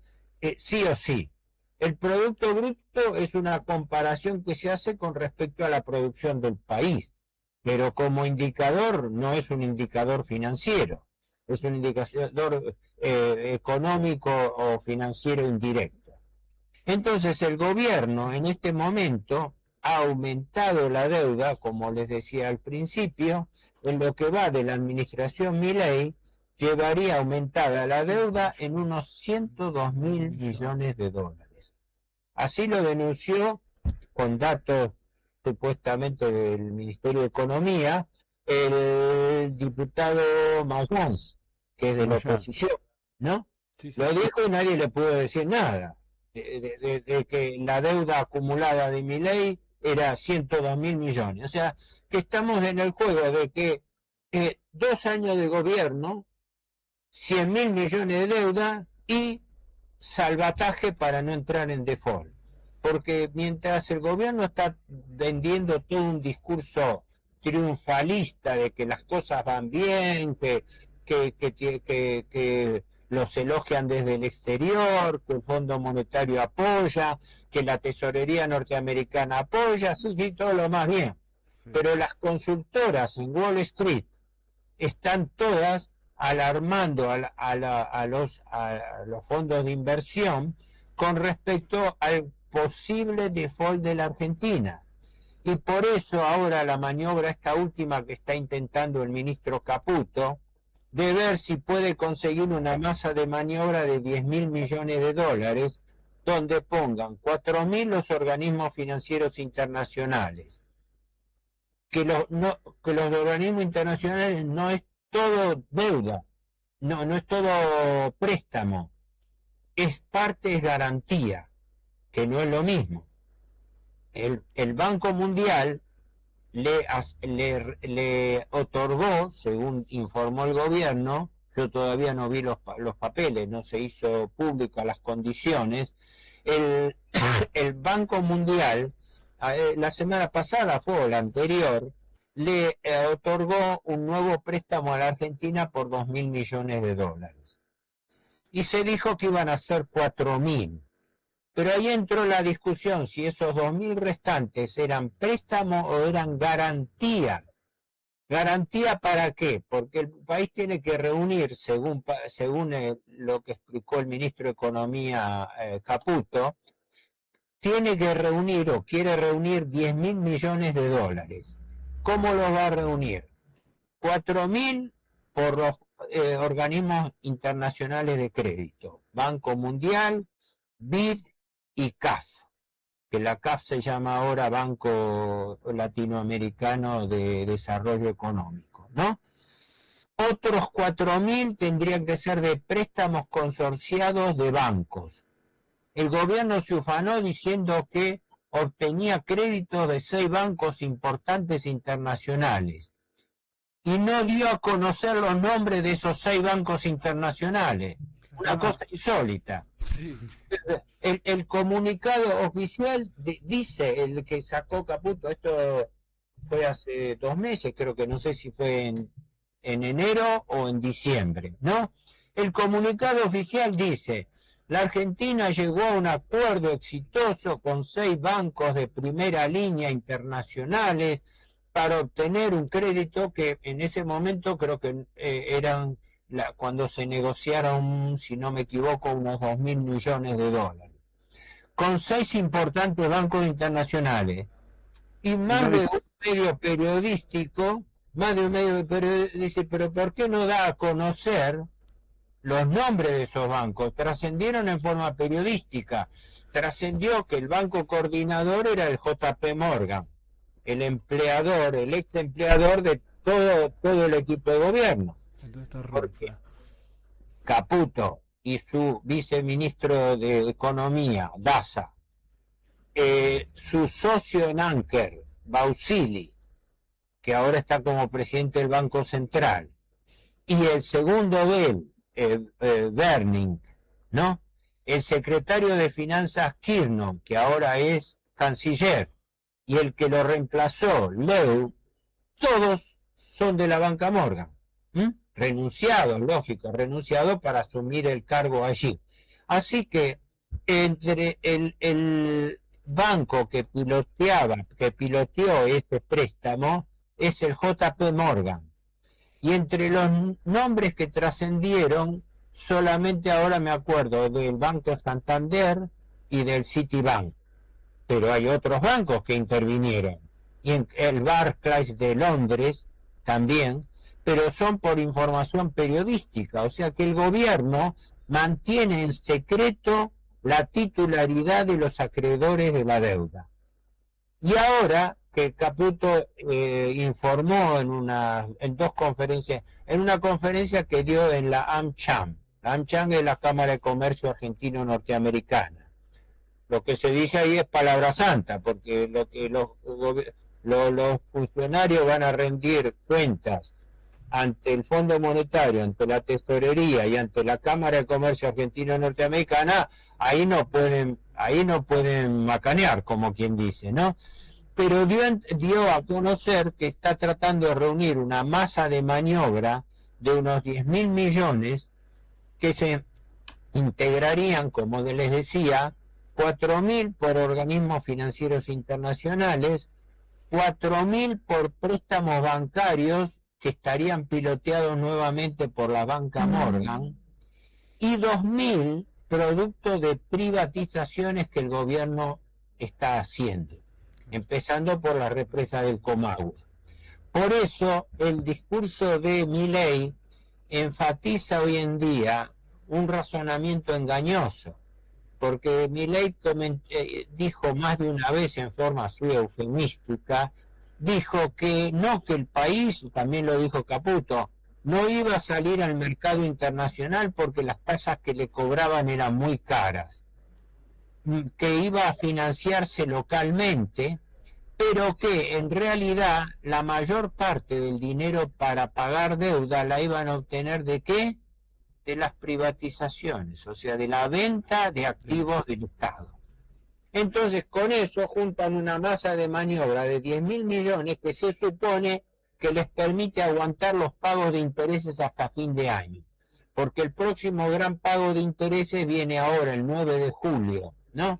sí o sí. El Producto Bruto es una comparación que se hace con respecto a la producción del país, pero como indicador no es un indicador financiero, es un indicador económico o financiero indirecto. Entonces el gobierno en este momento ha aumentado la deuda, como les decía al principio, en lo que va de la administración Milei, llevaría aumentada la deuda en unos 102 mil millones de dólares. Así lo denunció, con datos supuestamente del Ministerio de Economía, el diputado Mayans, que es de la oposición, ¿no? Sí, sí. Lo dijo y nadie le pudo decir nada, de que la deuda acumulada de Milei era 102 mil millones. O sea, que estamos en el juego de que 2 años de gobierno, 100 mil millones de deuda y salvataje para no entrar en default. Porque mientras el gobierno está vendiendo todo un discurso triunfalista de que las cosas van bien, que los elogian desde el exterior, que el Fondo Monetario apoya, que la Tesorería norteamericana apoya, sí, todo lo más bien. Sí. Pero las consultoras en Wall Street están todas alarmando a los fondos de inversión con respecto al posible default de la Argentina. Y por eso ahora la maniobra esta última que está intentando el ministro Caputo, de ver si puede conseguir una masa de maniobra de 10 mil millones de dólares, donde pongan 4 mil los organismos financieros internacionales. Que los organismos internacionales no es todo deuda, no es todo préstamo, es garantía, que no es lo mismo. El Banco Mundial le otorgó, según informó el gobierno, yo todavía no vi los papeles, no se hizo pública las condiciones. El, el Banco Mundial, la semana pasada fue o la anterior, le otorgó un nuevo préstamo a la Argentina por 2.000 millones de dólares. Y se dijo que iban a ser 4.000. Pero ahí entró la discusión si esos 2.000 restantes eran préstamos o eran garantía. ¿Garantía para qué? Porque el país tiene que reunir, según lo que explicó el ministro de Economía Caputo, tiene que reunir o quiere reunir 10.000 millones de dólares. ¿Cómo los va a reunir? 4.000 por los organismos internacionales de crédito, Banco Mundial, BID y CAF, que la CAF se llama ahora Banco Latinoamericano de Desarrollo Económico, ¿no? Otros 4.000 tendrían que ser de préstamos consorciados de bancos. El gobierno se ufanó diciendo que obtenía créditos de 6 bancos importantes internacionales y no dio a conocer los nombres de esos 6 bancos internacionales. Una cosa insólita. Sí. El comunicado oficial dice, el que sacó Caputo, esto fue hace 2 meses, creo que no sé si fue en enero o en diciembre, ¿no? El comunicado oficial dice: la Argentina llegó a un acuerdo exitoso con 6 bancos de primera línea internacionales para obtener un crédito que en ese momento creo que eran, cuando se negociaron, si no me equivoco, unos 2.000 millones de dólares. Con 6 importantes bancos internacionales. Y más de un medio periodístico, dice, pero ¿por qué no da a conocer los nombres de esos bancos? Trascendieron en forma periodística. Trascendió que el banco coordinador era el JP Morgan, el empleador, el ex empleador de todo el equipo de gobierno. Porque Caputo y su viceministro de Economía, Daza, su socio en Anker, Bausili, que ahora está como presidente del Banco Central, y el segundo de él, Berning, ¿no? El secretario de Finanzas Kirchner, que ahora es canciller, y el que lo reemplazó, Leu, todos son de la banca Morgan. Renunciados, lógico, renunciados para asumir el cargo allí. Así que entre el banco que piloteó ese préstamo es el JP Morgan. Y entre los nombres que trascendieron, solamente ahora me acuerdo del Banco Santander y del Citibank. Pero hay otros bancos que intervinieron. Y el Barclays de Londres también, pero son por información periodística. O sea que el gobierno mantiene en secreto la titularidad de los acreedores de la deuda. Y ahora que Caputo informó en 2 conferencias, en una conferencia que dio en la AmCham. La AmCham es la Cámara de Comercio Argentino-Norteamericana. Lo que se dice ahí es palabra santa, porque lo que los funcionarios van a rendir cuentas ante el Fondo Monetario, ante la Tesorería y ante la Cámara de Comercio Argentino-Norteamericana, ahí no pueden macanear, como quien dice, ¿no? Pero dio a conocer que está tratando de reunir una masa de maniobra de unos 10.000 millones que se integrarían, como les decía, 4.000 por organismos financieros internacionales, 4.000 por préstamos bancarios que estarían piloteados nuevamente por la banca Morgan, y 2.000 producto de privatizaciones que el gobierno está haciendo, empezando por la represa del Comahue. Por eso el discurso de Milei enfatiza hoy en día un razonamiento engañoso, porque Milei dijo más de una vez en forma así eufemística, dijo que no, que el país, también lo dijo Caputo, no iba a salir al mercado internacional porque las tasas que le cobraban eran muy caras, que iba a financiarse localmente, pero que en realidad la mayor parte del dinero para pagar deuda la iban a obtener ¿de qué? de las privatizaciones, o sea, de la venta de activos del Estado. Entonces, con eso juntan una masa de maniobra de 10.000 millones que se supone que les permite aguantar los pagos de intereses hasta fin de año. Porque el próximo gran pago de intereses viene ahora, el 9 de julio, ¿no?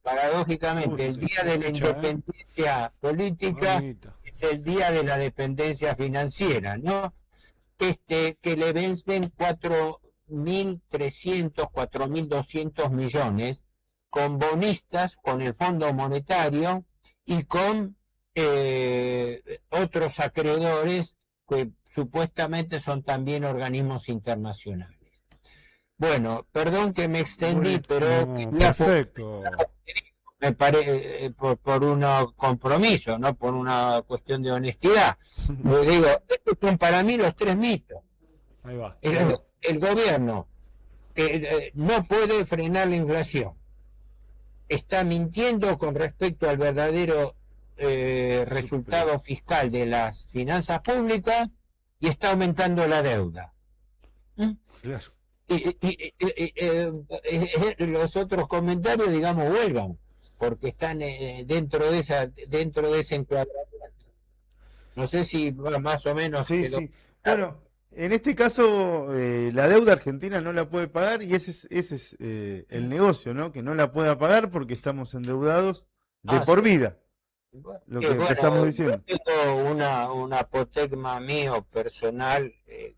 Paradójicamente, el día de la independencia política es el día de la dependencia financiera, ¿no? Que le vencen 4.300, 4.200 millones con bonistas, con el Fondo Monetario y con otros acreedores que supuestamente son también organismos internacionales. Bueno, perdón que me extendí, pero perfecto. Me parece por un compromiso, no por una cuestión de honestidad. Yo digo, estos son para mí los tres mitos. Ahí va. El gobierno no puede frenar la inflación. Está mintiendo con respecto al verdadero resultado fiscal de las finanzas públicas y está aumentando la deuda. Claro. Los otros comentarios, digamos, huelgan, porque están dentro de ese encuadramiento. No sé si más o menos Sí, quedó. sí. Bueno, en este caso la deuda argentina no la puede pagar y ese es el negocio, ¿no? Que no la pueda pagar porque estamos endeudados de por vida. Lo que empezamos diciendo. Yo tengo una apotegma mío personal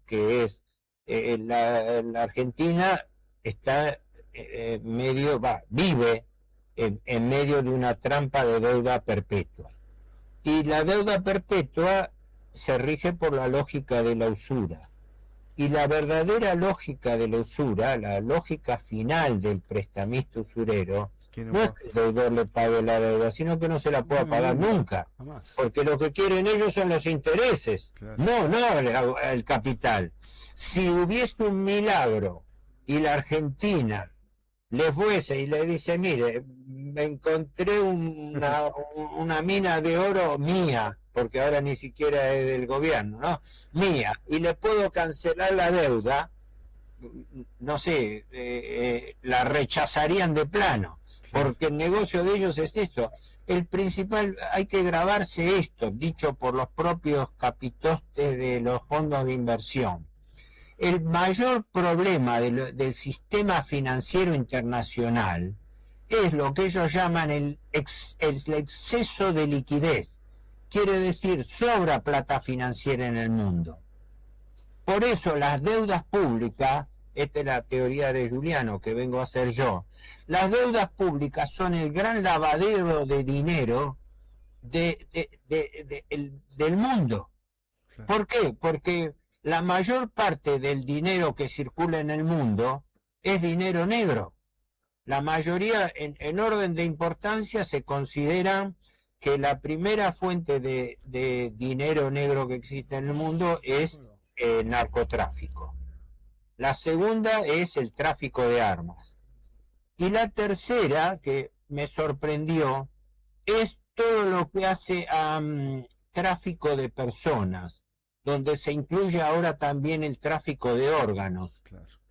que es la Argentina está vive en medio de una trampa de deuda perpetua. Y la deuda perpetua se rige por la lógica de la usura. Y la verdadera lógica de la usura, la lógica final del prestamista usurero, no es que el deudor le pague la deuda, sino que no se la pueda pagar nunca. Porque lo que quieren ellos son los intereses, no el capital. Si hubiese un milagro y la Argentina le fuese y le dice, mire, me encontré una mina de oro mía, porque ahora ni siquiera es del gobierno, ¿no? Mía, y le puedo cancelar la deuda, no sé, la rechazarían de plano, porque el negocio de ellos es esto. El principal, hay que grabarse esto, dicho por los propios capitostes de los fondos de inversión. El mayor problema del sistema financiero internacional es lo que ellos llaman el exceso de liquidez. Quiere decir, sobra plata financiera en el mundo. Por eso las deudas públicas, esta es la teoría de Giuliano que vengo a hacer yo, las deudas públicas son el gran lavadero de dinero del mundo. ¿Por qué? Porque la mayor parte del dinero que circula en el mundo es dinero negro. La mayoría, en orden de importancia, se consideran que la primera fuente de dinero negro que existe en el mundo es narcotráfico. La segunda es el tráfico de armas. Y la tercera, que me sorprendió, es todo lo que hace a tráfico de personas, donde se incluye ahora también el tráfico de órganos,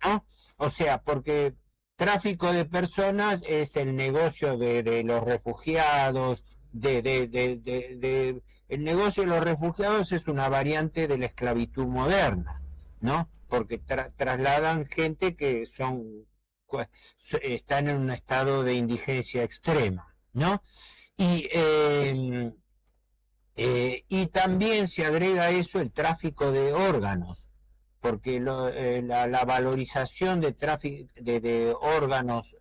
¿no? O sea, porque tráfico de personas es el negocio de los refugiados, el negocio de los refugiados es una variante de la esclavitud moderna, ¿no? Porque trasladan gente que están en un estado de indigencia extrema, ¿no? Y también se agrega a eso el tráfico de órganos, porque la valorización de órganos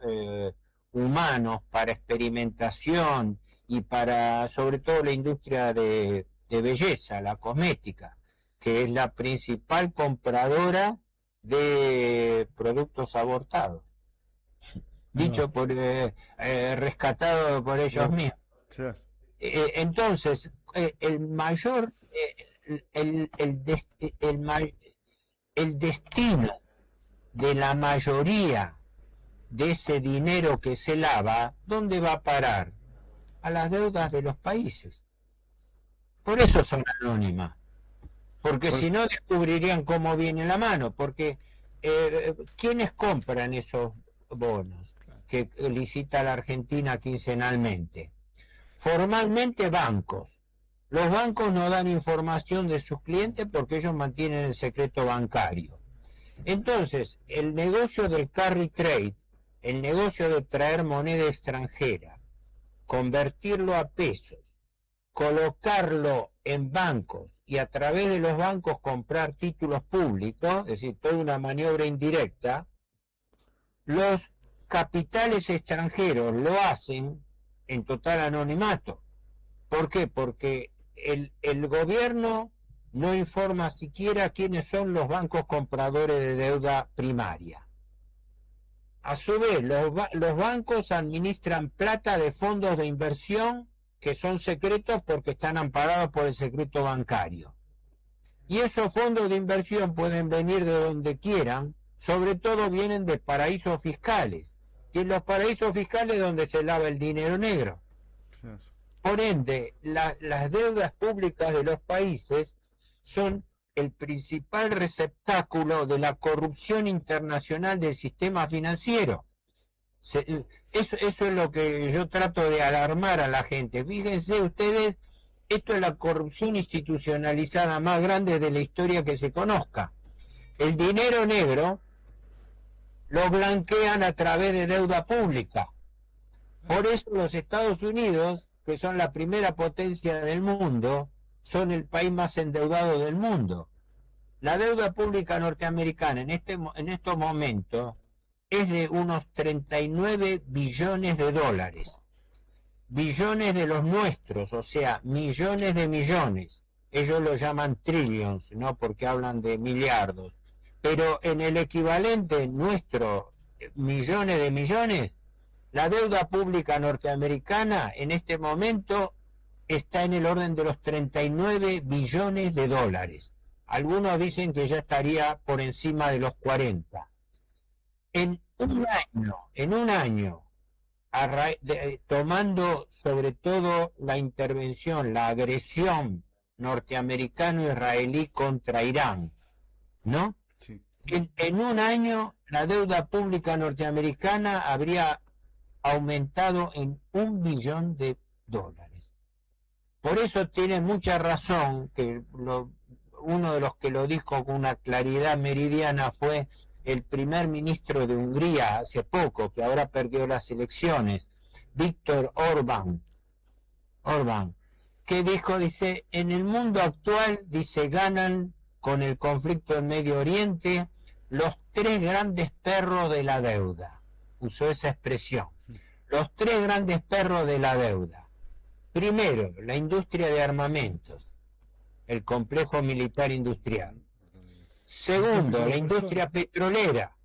humanos para experimentación y para, sobre todo, la industria de belleza, la cosmética, que es la principal compradora de productos abortados, dicho por rescatado por ellos mismos. Entonces, el destino de la mayoría de ese dinero que se lava, ¿dónde va a parar? A las deudas de los países. Por eso son anónimas. Porque si no descubrirían cómo viene la mano. Porque ¿quiénes compran esos bonos que licita la Argentina quincenalmente? Formalmente bancos. Los bancos no dan información de sus clientes porque ellos mantienen el secreto bancario. Entonces, el negocio del carry trade, el negocio de traer moneda extranjera, convertirlo a pesos, colocarlo en bancos y a través de los bancos comprar títulos públicos, es decir, toda una maniobra indirecta, los capitales extranjeros lo hacen en total anonimato. ¿Por qué? Porque el gobierno no informa siquiera quiénes son los bancos compradores de deuda primaria. A su vez, los bancos administran plata de fondos de inversión que son secretos porque están amparados por el secreto bancario. Y esos fondos de inversión pueden venir de donde quieran, sobre todo vienen de paraísos fiscales. Y en los paraísos fiscales es donde se lava el dinero negro. Por ende, las deudas públicas de los países son el principal receptáculo de la corrupción internacional del sistema financiero. Eso es lo que yo trato de alarmar a la gente. Fíjense ustedes, esto es la corrupción institucionalizada más grande de la historia que se conozca. El dinero negro lo blanquean a través de deuda pública. Por eso los Estados Unidos, que son la primera potencia del mundo, son el país más endeudado del mundo. La deuda pública norteamericana en estos momentos es de unos 39 billones de dólares. Billones de los nuestros, o sea, millones de millones. Ellos lo llaman trillions, ¿no? Porque hablan de miliardos. Pero en el equivalente nuestro, millones de millones, la deuda pública norteamericana en este momento está en el orden de los 39 billones de dólares. Algunos dicen que ya estaría por encima de los 40. En un año, tomando sobre todo la intervención, la agresión norteamericano-israelí contra Irán, ¿no? Sí. En un año la deuda pública norteamericana habría aumentado en $1 billón. Por eso tiene mucha razón que uno de los que lo dijo con una claridad meridiana fue el primer ministro de Hungría hace poco, que ahora perdió las elecciones, Viktor Orbán, que dice, en el mundo actual, dice, ganan con el conflicto en Medio Oriente los 3 grandes perros de la deuda. Usó esa expresión. Los 3 grandes perros de la deuda. Primero, la industria de armamentos, el complejo militar industrial. Segundo, la industria petrolera,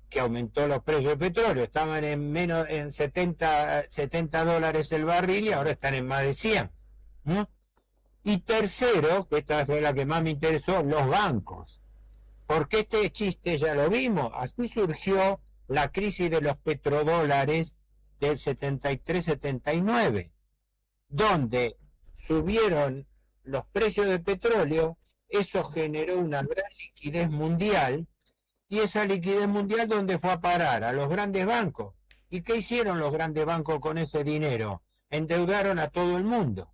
que aumentó los precios del petróleo. Estaban en 70 dólares el barril y ahora están en más de 100. ¿No? Y tercero, que esta fue la que más me interesó, los bancos. Porque este chiste ya lo vimos. Así surgió la crisis de los petrodólares del 73-79, donde subieron los precios del petróleo. Eso generó una gran liquidez mundial, y esa liquidez mundial, ¿dónde fue a parar? A los grandes bancos. ¿Y qué hicieron los grandes bancos con ese dinero? Endeudaron a todo el mundo,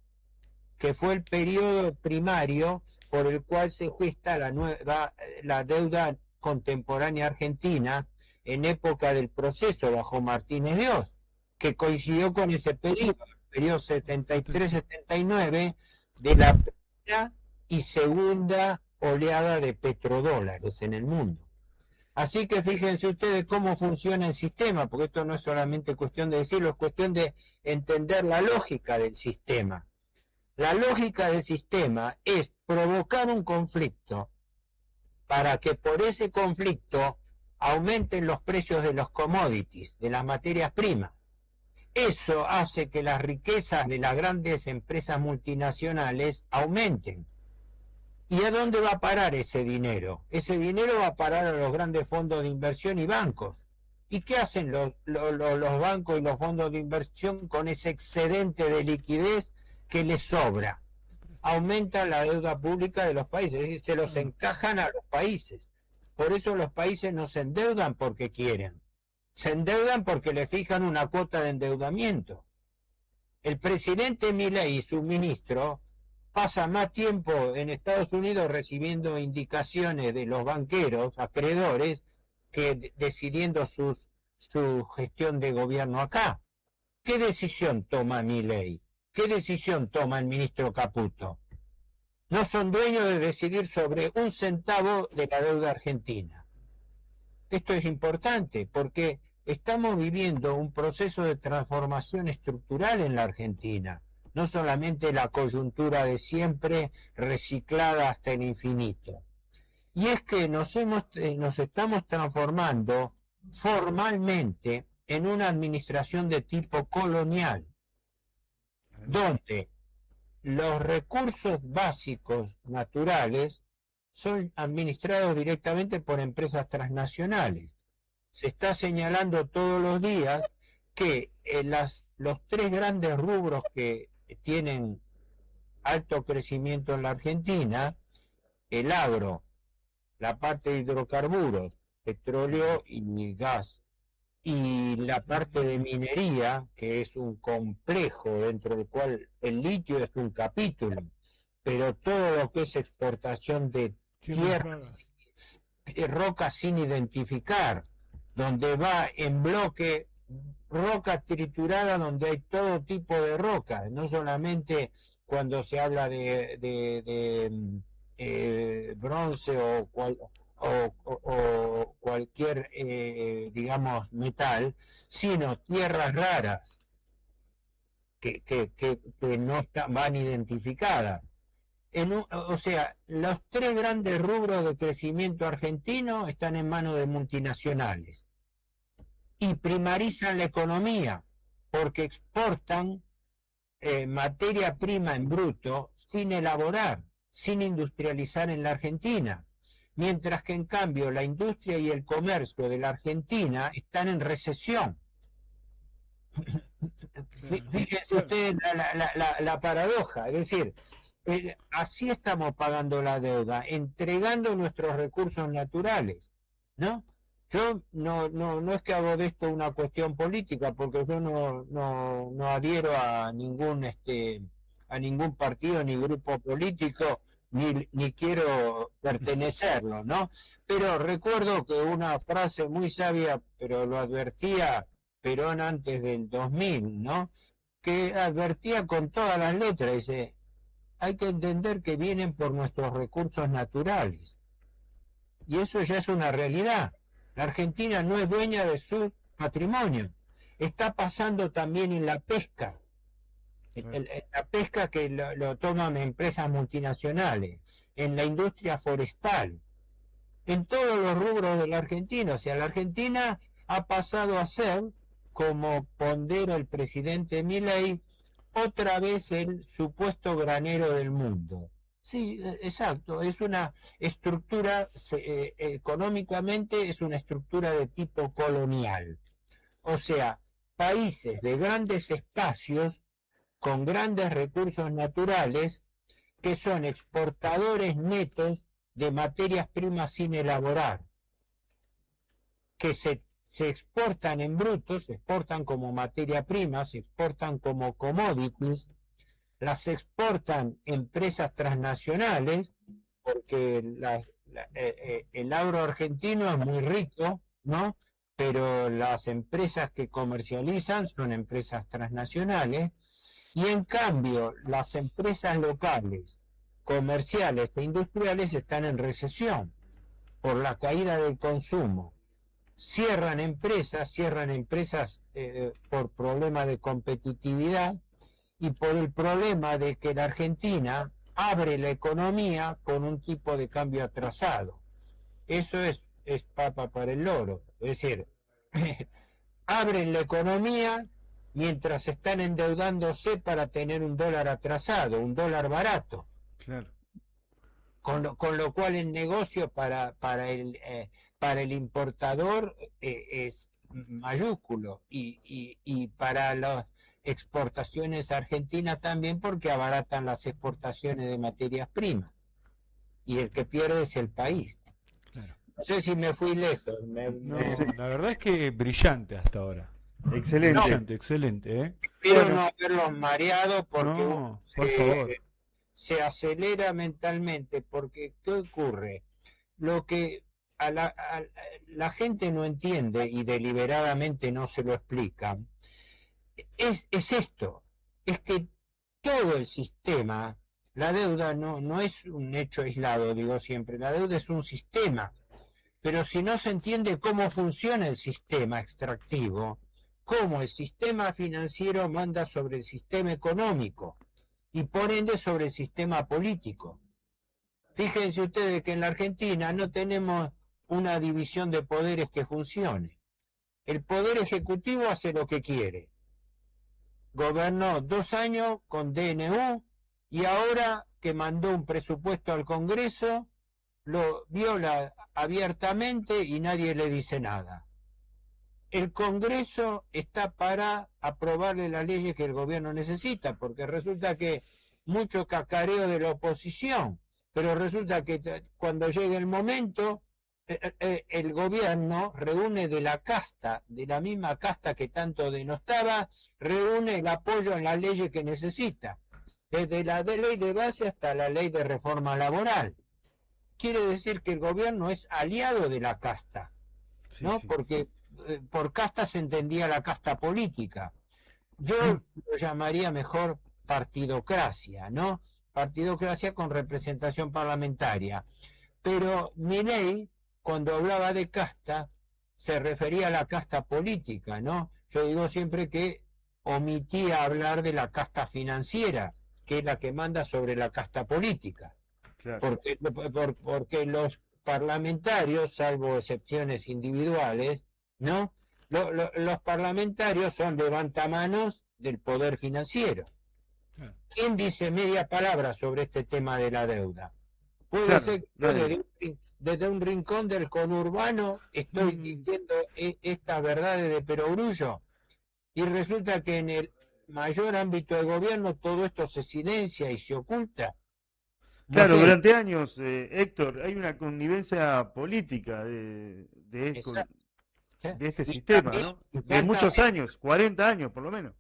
que fue el periodo primario por el cual se gesta la deuda contemporánea argentina en época del proceso bajo Martínez de Oz, que coincidió con ese periodo 73-79 de la primera y segunda oleada de petrodólares en el mundo. Así que fíjense ustedes cómo funciona el sistema, porque esto no es solamente cuestión de decirlo, es cuestión de entender la lógica del sistema. La lógica del sistema es provocar un conflicto para que por ese conflicto aumenten los precios de los commodities, de las materias primas. Eso hace que las riquezas de las grandes empresas multinacionales aumenten. ¿Y a dónde va a parar ese dinero? Ese dinero va a parar a los grandes fondos de inversión y bancos. ¿Y qué hacen los bancos y los fondos de inversión con ese excedente de liquidez que les sobra? Aumentan la deuda pública de los países, es decir, se los encajan a los países. Por eso los países no se endeudan porque quieren. Se endeudan porque le fijan una cuota de endeudamiento. El presidente Milei y su ministro pasa más tiempo en Estados Unidos recibiendo indicaciones de los banqueros, acreedores, que decidiendo su gestión de gobierno acá. ¿Qué decisión toma Milei? ¿Qué decisión toma el ministro Caputo? No son dueños de decidir sobre un centavo de la deuda argentina. Esto es importante porque estamos viviendo un proceso de transformación estructural en la Argentina, no solamente la coyuntura de siempre reciclada hasta el infinito. Y es que nos estamos transformando formalmente en una administración de tipo colonial, donde los recursos básicos naturales son administrados directamente por empresas transnacionales. Se está señalando todos los días que los tres grandes rubros que tienen alto crecimiento en la Argentina, el agro, la parte de hidrocarburos, petróleo y gas, y la parte de minería, que es un complejo dentro del cual el litio es un capítulo, pero todo lo que es exportación de tierra, roca sin identificar, donde va en bloque roca triturada, donde hay todo tipo de roca, no solamente cuando se habla de bronce o cualquier, digamos, metal, sino tierras raras que no van identificadas. O sea, los tres grandes rubros de crecimiento argentino están en manos de multinacionales y primarizan la economía porque exportan materia prima en bruto sin elaborar, sin industrializar en la Argentina, mientras que en cambio la industria y el comercio de la Argentina están en recesión. Fíjense ustedes la paradoja, es decir, así estamos pagando la deuda, entregando nuestros recursos naturales, ¿no? Yo no es que hago de esto una cuestión política, porque yo no adhiero a ningún partido ni grupo político, ni quiero pertenecerlo, ¿no? Pero recuerdo que una frase muy sabia, pero lo advertía Perón antes del 2000, ¿no? Que advertía con todas las letras, dice, hay que entender que vienen por nuestros recursos naturales. Y eso ya es una realidad. La Argentina no es dueña de su patrimonio. Está pasando también en la pesca. La pesca que lo toman empresas multinacionales, en la industria forestal, en todos los rubros de la Argentina. O sea, la Argentina ha pasado a ser, como pondera el presidente Milei, otra vez el supuesto granero del mundo. Sí, exacto, es una estructura, económicamente es una estructura de tipo colonial. O sea, países de grandes espacios, con grandes recursos naturales, que son exportadores netos de materias primas sin elaborar, que se exportan en bruto, se exportan como materia prima, se exportan como commodities, las exportan empresas transnacionales, porque el agro argentino es muy rico, ¿no? Pero las empresas que comercializan son empresas transnacionales, y en cambio las empresas locales, comerciales e industriales están en recesión por la caída del consumo. Cierran empresas por problemas de competitividad y por el problema de que la Argentina abre la economía con un tipo de cambio atrasado. Eso es papa para el loro. Es decir, abren la economía mientras están endeudándose para tener un dólar atrasado, un dólar barato. Claro. Con lo cual el negocio para el importador es mayúsculo y para las exportaciones argentinas también, porque abaratan las exportaciones de materias primas y el que pierde es el país. Claro. No sé si me fui lejos. No, la verdad es que brillante hasta ahora. Excelente. Brillante, excelente, ¿eh? Espero Bueno, no haberlos mareado porque uno no, por favor. se acelera mentalmente. Porque, ¿qué ocurre? Lo que la gente no entiende y deliberadamente no se lo explica es esto. Es que todo el sistema, la deuda no es un hecho aislado, digo siempre, la deuda es un sistema. Pero si no se entiende cómo funciona el sistema extractivo, cómo el sistema financiero manda sobre el sistema económico y por ende sobre el sistema político. Fíjense ustedes que en la Argentina no tenemos una división de poderes que funcione. El poder ejecutivo hace lo que quiere. Gobernó 2 años con DNU y ahora que mandó un presupuesto al Congreso, lo viola abiertamente y nadie le dice nada. El Congreso está para aprobarle las leyes que el gobierno necesita, porque resulta que mucho cacareo de la oposición, pero resulta que cuando llegue el momento, el gobierno reúne de la casta, de la misma casta que tanto denostaba, reúne el apoyo en las leyes que necesita, desde la ley de base hasta la ley de reforma laboral. Quiere decir que el gobierno es aliado de la casta, ¿no? Sí. Porque por casta se entendía la casta política. Yo lo llamaría mejor partidocracia, ¿no? Partidocracia con representación parlamentaria. Pero Milei, cuando hablaba de casta, se refería a la casta política, ¿no? Yo digo siempre que omitía hablar de la casta financiera, que es la que manda sobre la casta política. Claro. Porque los parlamentarios, salvo excepciones individuales, ¿no? Los parlamentarios son levantamanos del poder financiero. Claro. ¿Quién dice media palabra sobre este tema de la deuda? Puede ser que desde un rincón del conurbano estoy diciendo estas verdades de perogrullo y resulta que en el mayor ámbito de gobierno todo esto se silencia y se oculta. Claro, no sé. Durante años, Héctor, hay una connivencia política de este sistema, ¿no? De muchos años, 40 años por lo menos.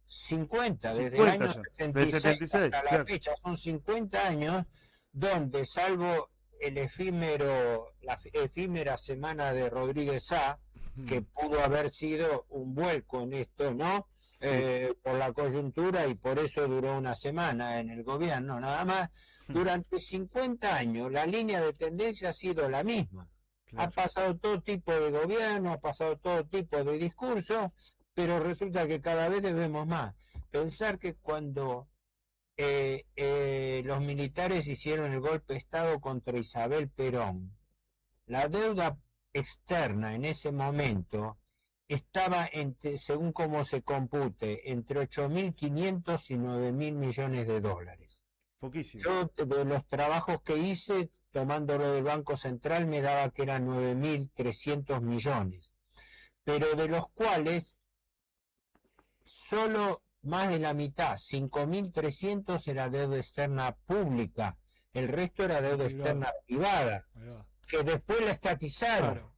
50, desde el año 76 hasta la fecha, son 50 años donde, salvo la efímera semana de Rodríguez Sá, que pudo haber sido un vuelco en esto, ¿no? Sí. Por la coyuntura y por eso duró una semana en el gobierno, nada más. Durante 50 años la línea de tendencia ha sido la misma. Claro. Ha pasado todo tipo de gobierno, ha pasado todo tipo de discursos, pero resulta que cada vez debemos más. Pensar que cuando los militares hicieron el golpe de Estado contra Isabel Perón, la deuda externa en ese momento estaba, según como se compute, entre 8.500 y 9.000 millones de dólares. Poquísimo. Yo, de los trabajos que hice, tomándolo del Banco Central, me daba que eran 9.300 millones, pero de los cuales solo más de la mitad, 5.300, era deuda externa pública, el resto era deuda externa privada, que después la estatizaron.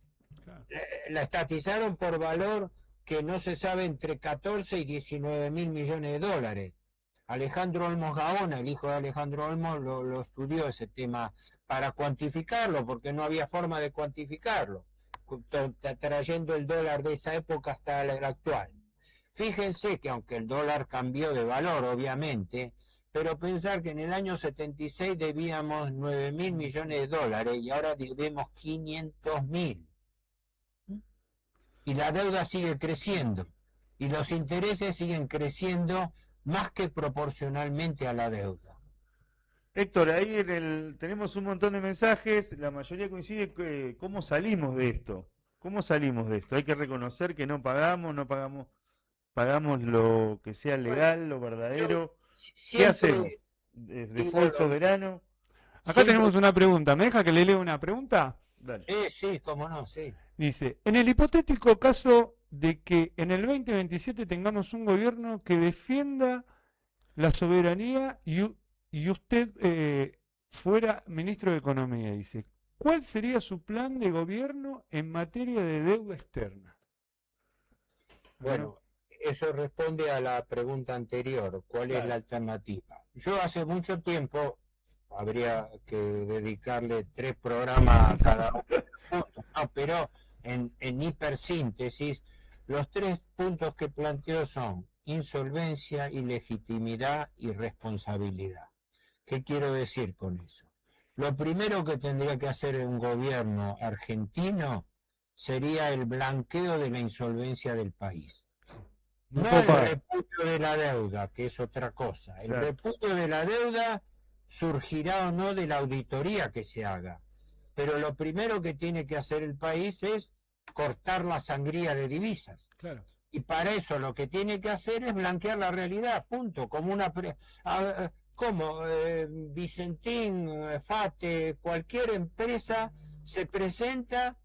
Claro. La estatizaron por valor que no se sabe, entre 14 y 19.000 millones de dólares. Alejandro Olmos Gaona, el hijo de Alejandro Olmos, lo estudió ese tema para cuantificarlo, porque no había forma de cuantificarlo, trayendo el dólar de esa época hasta el actual. Fíjense que aunque el dólar cambió de valor, obviamente, pero pensar que en el año 76 debíamos 9.000 millones de dólares y ahora debemos 500.000. Y la deuda sigue creciendo y los intereses siguen creciendo más que proporcionalmente a la deuda. Héctor, ahí tenemos un montón de mensajes, la mayoría coincide que cómo salimos de esto. ¿Cómo salimos de esto? Hay que reconocer que no pagamos lo que sea legal, lo verdadero. ¿Qué hacemos? ¿Default soberano? Acá tenemos una pregunta. ¿Me deja que le lea una pregunta? Dale. Sí, cómo no, sí. Dice, en el hipotético caso de que en el 2027 tengamos un gobierno que defienda la soberanía y usted fuera ministro de Economía, dice, ¿cuál sería su plan de gobierno en materia de deuda externa? Bueno, eso responde a la pregunta anterior, ¿cuál es la alternativa? Yo hace mucho tiempo, habría que dedicarle 3 programas a cada uno, no, pero en hipersíntesis, los 3 puntos que planteo son insolvencia, ilegitimidad y responsabilidad. ¿Qué quiero decir con eso? Lo primero que tendría que hacer un gobierno argentino sería el blanqueo de la insolvencia del país. No el repudio de la deuda, que es otra cosa. El repudio de la deuda surgirá o no de la auditoría que se haga. Pero lo primero que tiene que hacer el país es cortar la sangría de divisas. Claro. Y para eso lo que tiene que hacer es blanquear la realidad, punto. Como una... Vicentín, Fate, cualquier empresa se presenta...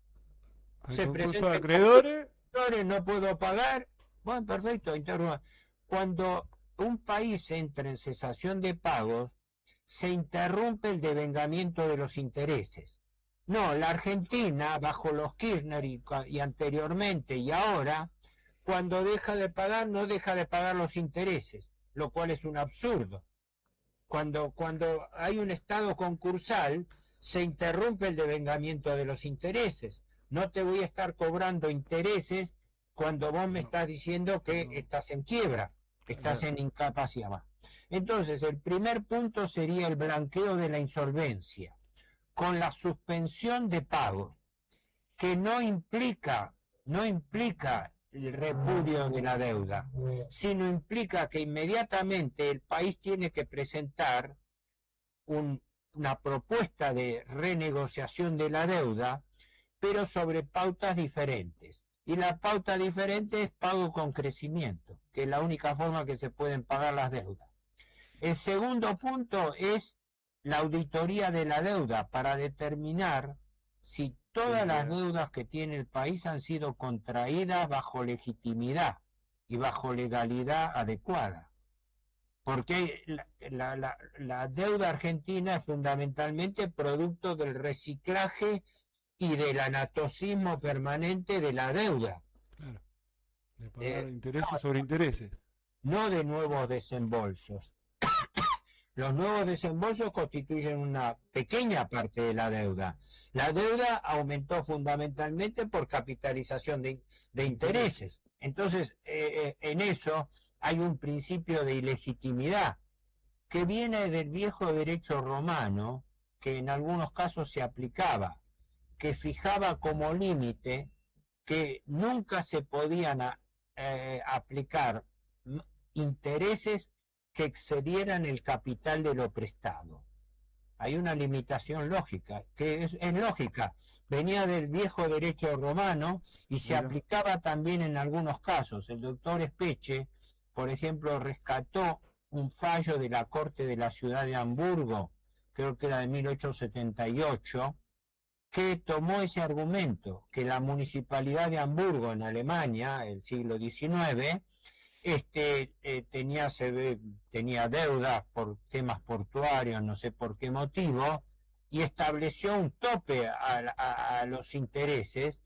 Se presenta de acreedores. No puedo pagar. Bueno, perfecto. Cuando un país entra en cesación de pagos, se interrumpe el devengamiento de los intereses. No, la Argentina, bajo los Kirchner y anteriormente y ahora, cuando deja de pagar, no deja de pagar los intereses, lo cual es un absurdo. Cuando hay un estado concursal, se interrumpe el devengamiento de los intereses. No te voy a estar cobrando intereses cuando vos me estás diciendo que estás en quiebra, estás en incapacidad. Entonces, el primer punto sería el blanqueo de la insolvencia, con la suspensión de pagos, que no implica el repudio de la deuda, sino implica que inmediatamente el país tiene que presentar una propuesta de renegociación de la deuda, pero sobre pautas diferentes. Y la pauta diferente es pago con crecimiento, que es la única forma que se pueden pagar las deudas. El segundo punto es la auditoría de la deuda para determinar si todas las deudas que tiene el país han sido contraídas bajo legitimidad y bajo legalidad adecuada. Porque la deuda argentina es fundamentalmente producto del reciclaje y del anatocismo permanente de la deuda. Claro. De pagar intereses sobre intereses. No de nuevos desembolsos. Los nuevos desembolsos constituyen una pequeña parte de la deuda. La deuda aumentó fundamentalmente por capitalización de intereses. Entonces, en eso hay un principio de ilegitimidad que viene del viejo derecho romano, que en algunos casos se aplicaba, que fijaba como límite que nunca se podían aplicar intereses que excedieran el capital de lo prestado. Hay una limitación lógica, que es lógica, venía del viejo derecho romano y se aplicaba también en algunos casos. El doctor Espeche, por ejemplo, rescató un fallo de la Corte de la Ciudad de Hamburgo, creo que era de 1878, que tomó ese argumento, que la municipalidad de Hamburgo en Alemania, el siglo XIX, tenía deudas por temas portuarios, no sé por qué motivo, y estableció un tope a los intereses,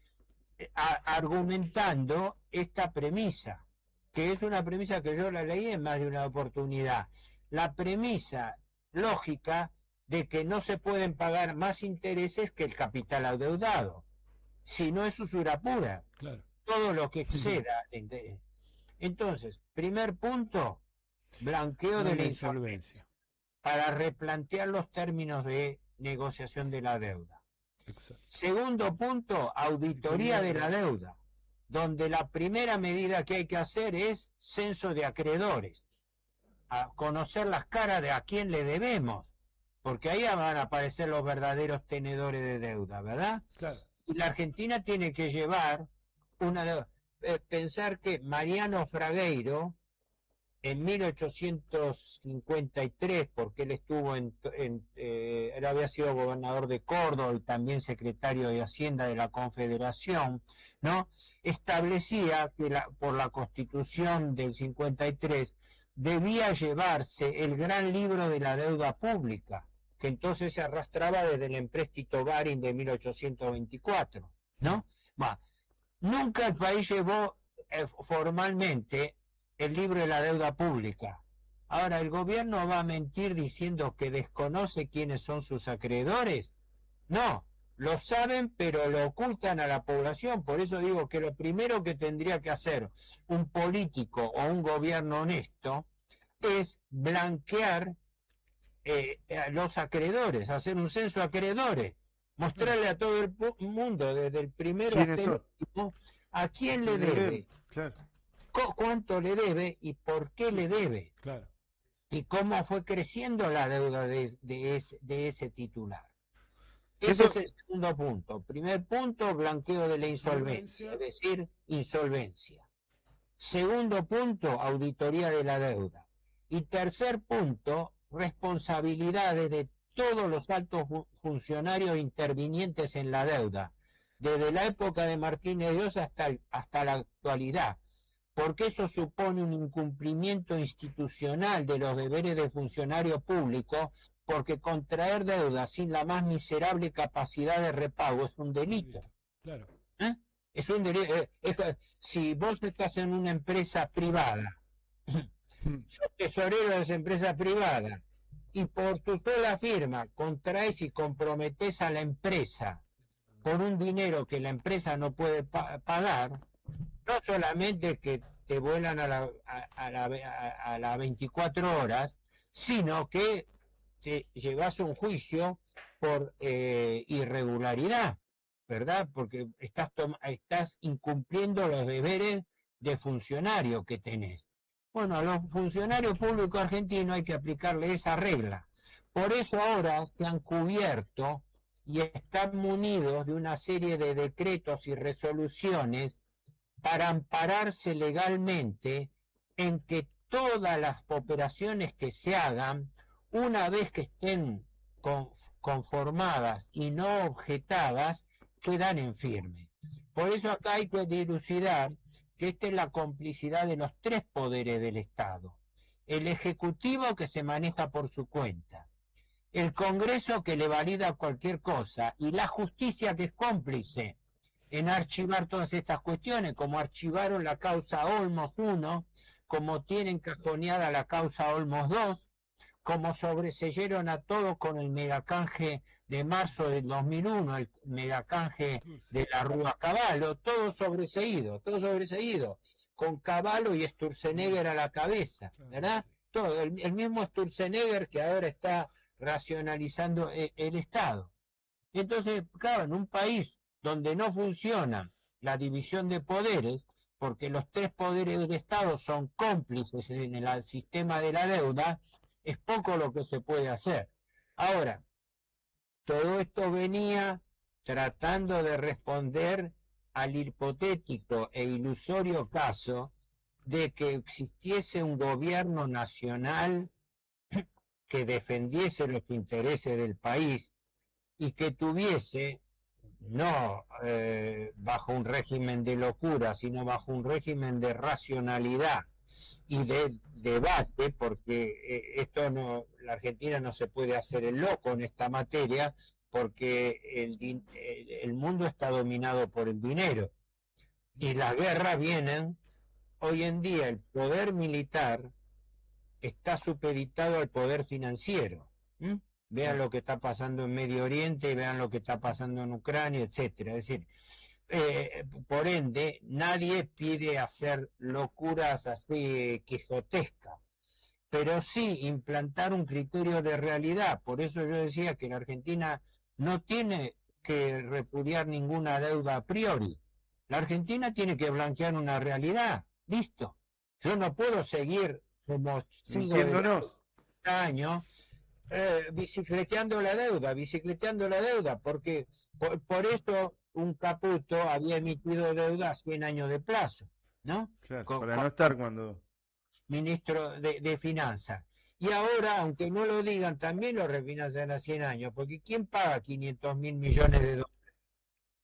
argumentando esta premisa, que es una premisa que yo la leí en más de una oportunidad, la premisa lógica de que no se pueden pagar más intereses que el capital adeudado, si no es usura pura. Claro. Todo lo que exceda. Entonces, primer punto, blanqueo de la insolvencia, para replantear los términos de negociación de la deuda. Exacto. Segundo punto, auditoría de la deuda, donde la primera medida que hay que hacer es censo de acreedores, a conocer las caras de a quién le debemos, porque ahí van a aparecer los verdaderos tenedores de deuda, ¿verdad? Claro. Y la Argentina tiene que llevar pensar que Mariano Fragueiro, en 1853, porque él estuvo él había sido gobernador de Córdoba y también secretario de Hacienda de la Confederación, ¿no? Establecía que por la Constitución del 53 debía llevarse el gran libro de la deuda pública, que entonces se arrastraba desde el empréstito Baring de 1824, ¿no? Bueno, nunca el país llevó formalmente el libro de la deuda pública. Ahora, ¿el gobierno va a mentir diciendo que desconoce quiénes son sus acreedores? No, lo saben, pero lo ocultan a la población. Por eso digo que lo primero que tendría que hacer un político o un gobierno honesto es blanquear a los acreedores, hacer un censo de acreedores, mostrarle a todo el mundo, desde el primero hasta el último, a quién le debe, claro, cuánto le debe y por qué le debe, claro. y cómo fue creciendo la deuda de ese titular. Eso... Ese es el segundo punto. Primer punto, blanqueo de la insolvencia, es decir, insolvencia. Segundo punto, auditoría de la deuda. Y tercer punto, responsabilidades de todos los altos funcionarios intervinientes en la deuda, desde la época de Martínez de Oz hasta la actualidad, porque eso supone un incumplimiento institucional de los deberes de funcionario público, porque contraer deuda sin la más miserable capacidad de repago es un delito. Claro. Es un delito. Si vos estás en una empresa privada, sos tesorero de esa empresa privada, y por tu sola firma contraes y comprometes a la empresa por un dinero que la empresa no puede pagar, no solamente que te vuelan a las 24 horas, sino que te llevas a un juicio por irregularidad, ¿verdad? Porque estás incumpliendo los deberes de funcionario que tenés. Bueno, a los funcionarios públicos argentinos hay que aplicarle esa regla. Por eso ahora se han cubierto y están munidos de una serie de decretos y resoluciones para ampararse legalmente en que todas las operaciones que se hagan, una vez que estén conformadas y no objetadas, quedan en firme. Por eso acá hay que dilucidar que esta es la complicidad de los tres poderes del Estado. El Ejecutivo, que se maneja por su cuenta, el Congreso, que le valida cualquier cosa, y la justicia, que es cómplice en archivar todas estas cuestiones, como archivaron la causa Olmos 1, como tienen cajoneada la causa Olmos 2, como sobreseyeron a todos con el megacanje de marzo del 2001, el megacanje de la Rúa Cavallo, todo sobreseído, con Cavallo y Sturzenegger a la cabeza, ¿verdad? Todo, el mismo Sturzenegger que ahora está racionalizando el Estado. Entonces, claro, en un país donde no funciona la división de poderes, porque los tres poderes del Estado son cómplices en el sistema de la deuda, es poco lo que se puede hacer. Ahora, todo esto venía tratando de responder al hipotético e ilusorio caso de que existiese un gobierno nacional que defendiese los intereses del país y que tuviese, no bajo un régimen de locura, sino bajo un régimen de racionalidad y de debate, porque esto no, la Argentina no se puede hacer el loco en esta materia, porque el mundo está dominado por el dinero y las guerras vienen. Hoy en día el poder militar está supeditado al poder financiero. Vean lo que está pasando en Medio Oriente, vean lo que está pasando en Ucrania, etcétera. Es decir, por ende, nadie pide hacer locuras así quijotescas, pero sí implantar un criterio de realidad. Por eso yo decía que la Argentina no tiene que repudiar ninguna deuda a priori. La Argentina tiene que blanquear una realidad. Listo. Yo no puedo seguir como sigo de años bicicleteando la deuda, porque por eso un Caputo había emitido deuda a 100 años de plazo, ¿no? Claro, para no estar cuando... Ministro de Finanzas. Y ahora, aunque no lo digan, también lo refinancian a 100 años, porque ¿quién paga 500.000 millones de dólares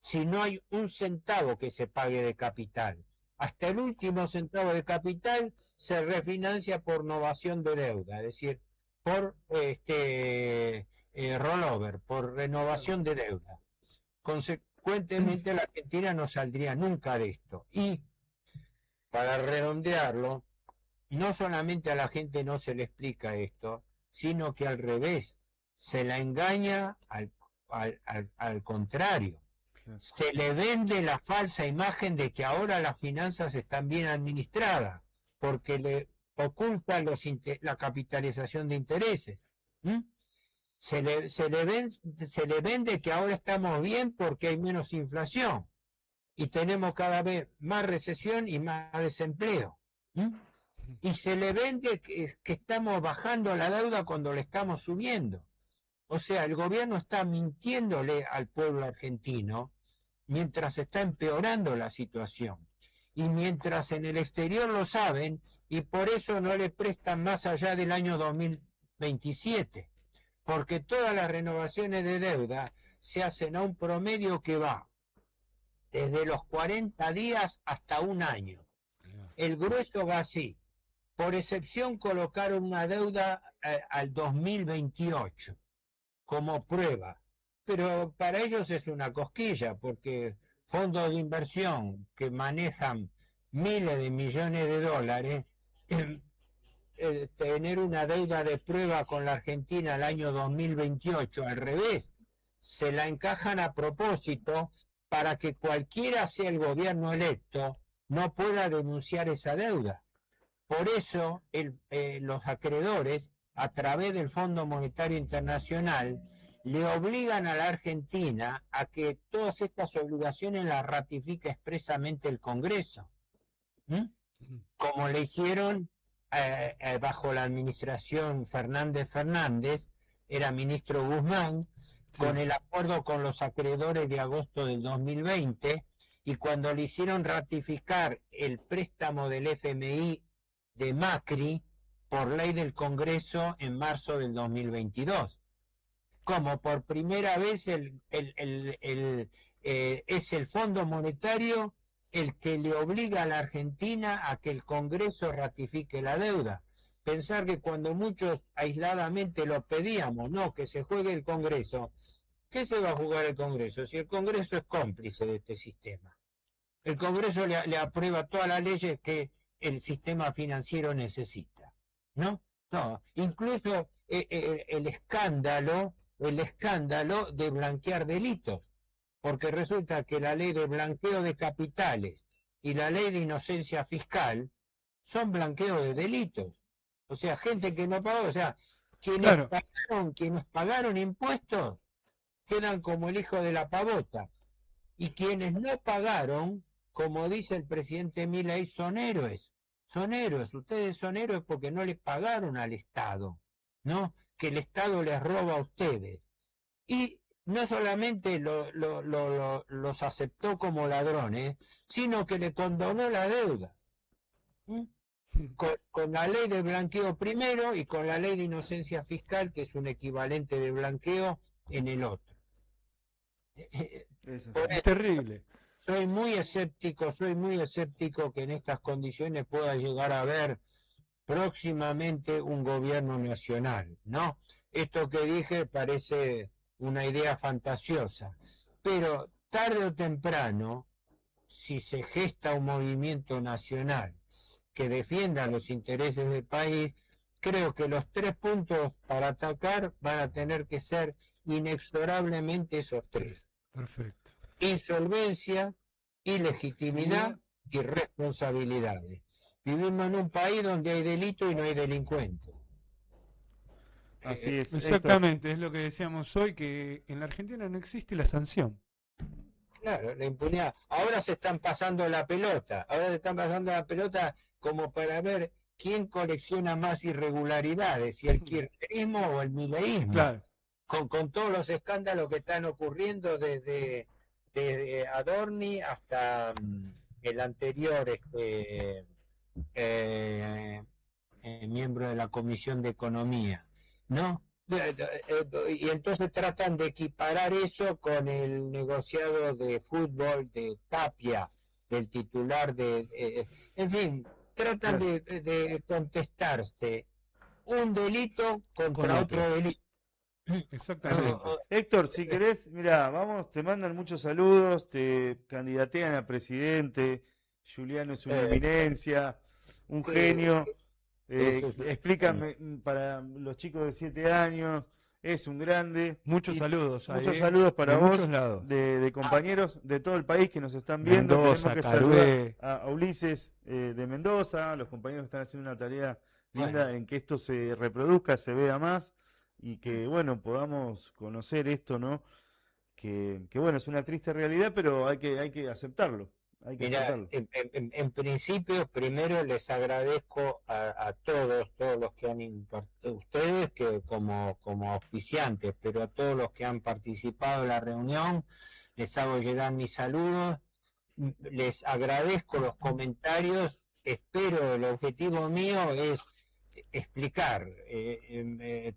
si no hay un centavo que se pague de capital? Hasta el último centavo de capital se refinancia por novación de deuda, es decir, por rollover, por renovación de deuda. Consecuentemente, la Argentina no saldría nunca de esto. Y para redondearlo, no solamente a la gente no se le explica esto, sino que al revés, se la engaña al contrario. Se le vende la falsa imagen de que ahora las finanzas están bien administradas, porque le ocultan la capitalización de intereses. Se le vende que ahora estamos bien porque hay menos inflación y tenemos cada vez más recesión y más desempleo. Y se le vende que estamos bajando la deuda cuando la estamos subiendo. O sea, el gobierno está mintiéndole al pueblo argentino mientras está empeorando la situación. Y mientras en el exterior lo saben, y por eso no le prestan más allá del año 2027, porque todas las renovaciones de deuda se hacen a un promedio que va desde los 40 días hasta un año. El grueso va así. Por excepción colocaron una deuda al 2028 como prueba, pero para ellos es una cosquilla, porque fondos de inversión que manejan miles de millones de dólares, tener una deuda de prueba con la Argentina el año 2028, al revés, se la encajan a propósito para que cualquiera sea el gobierno electo no pueda denunciar esa deuda. Por eso los acreedores, a través del Fondo Monetario Internacional, le obligan a la Argentina a que todas estas obligaciones las ratifique expresamente el Congreso, como le hicieron bajo la administración Fernández, era ministro Guzmán, con el acuerdo con los acreedores de agosto del 2020, y cuando le hicieron ratificar el préstamo del FMI de Macri por ley del Congreso en marzo del 2022. Como por primera vez es el Fondo Monetario el que le obliga a la Argentina a que el Congreso ratifique la deuda. Pensar que cuando muchos aisladamente lo pedíamos, no, que se juegue el Congreso. ¿Qué se va a jugar el Congreso? Si el Congreso es cómplice de este sistema. El Congreso le aprueba todas las leyes que el sistema financiero necesita, ¿no? No, incluso el escándalo de blanquear delitos, porque resulta que la ley de blanqueo de capitales y la ley de inocencia fiscal son blanqueo de delitos. O sea, gente que no pagó, o sea, quienes pagaron impuestos quedan como el hijo de la pavota, y quienes no pagaron, como dice el presidente Milei, son héroes. Son héroes, ustedes son héroes porque no les pagaron al Estado, ¿no? Que el Estado les roba a ustedes. Y no solamente los aceptó como ladrones, sino que le condonó la deuda. Con la ley de blanqueo primero y con la ley de inocencia fiscal, que es un equivalente de blanqueo en el otro. Es terrible. Soy muy escéptico que en estas condiciones pueda llegar a haber próximamente un gobierno nacional, ¿no? Esto que dije parece una idea fantasiosa, pero tarde o temprano, si se gesta un movimiento nacional que defienda los intereses del país, creo que los 3 puntos para atacar van a tener que ser inexorablemente esos 3. Perfecto. Insolvencia, ilegitimidad y responsabilidades. Vivimos en un país donde hay delito y no hay delincuentes. Así es. Exactamente, es lo que decíamos hoy, que en la Argentina no existe la sanción. Claro, la impunidad. Ahora se están pasando la pelota, como para ver quién colecciona más irregularidades, si el kirchnerismo o el mileísmo. Claro. Con todos los escándalos que están ocurriendo desde Adorni hasta el anterior miembro de la Comisión de Economía, ¿no? Y entonces tratan de equiparar eso con el negociado de fútbol de Tapia, del titular en fin, tratan de contestarse un delito contra otro delito. Exactamente. Héctor, si querés, mira, vamos, te mandan muchos saludos, te candidatean a presidente, Juliano es una eminencia, un Que genio, eso es explícame para los chicos de 7 años, es un grande, Muchos y saludos ahí, muchos saludos para de muchos vos, lados. de compañeros de todo el país que nos están viendo, tenemos Mendoza, que saludar Carué. a Ulises de Mendoza, los compañeros que están haciendo una tarea linda bueno. en que esto se reproduzca, se vea más y que, bueno, podamos conocer esto, ¿no? Que bueno, es una triste realidad, pero hay que aceptarlo, hay que Mira, aceptarlo. en principio, primero les agradezco a todos los que han ustedes que como auspiciantes, pero a todos los que han participado en la reunión, les hago llegar mis saludos, les agradezco los comentarios, espero, el objetivo mío es explicar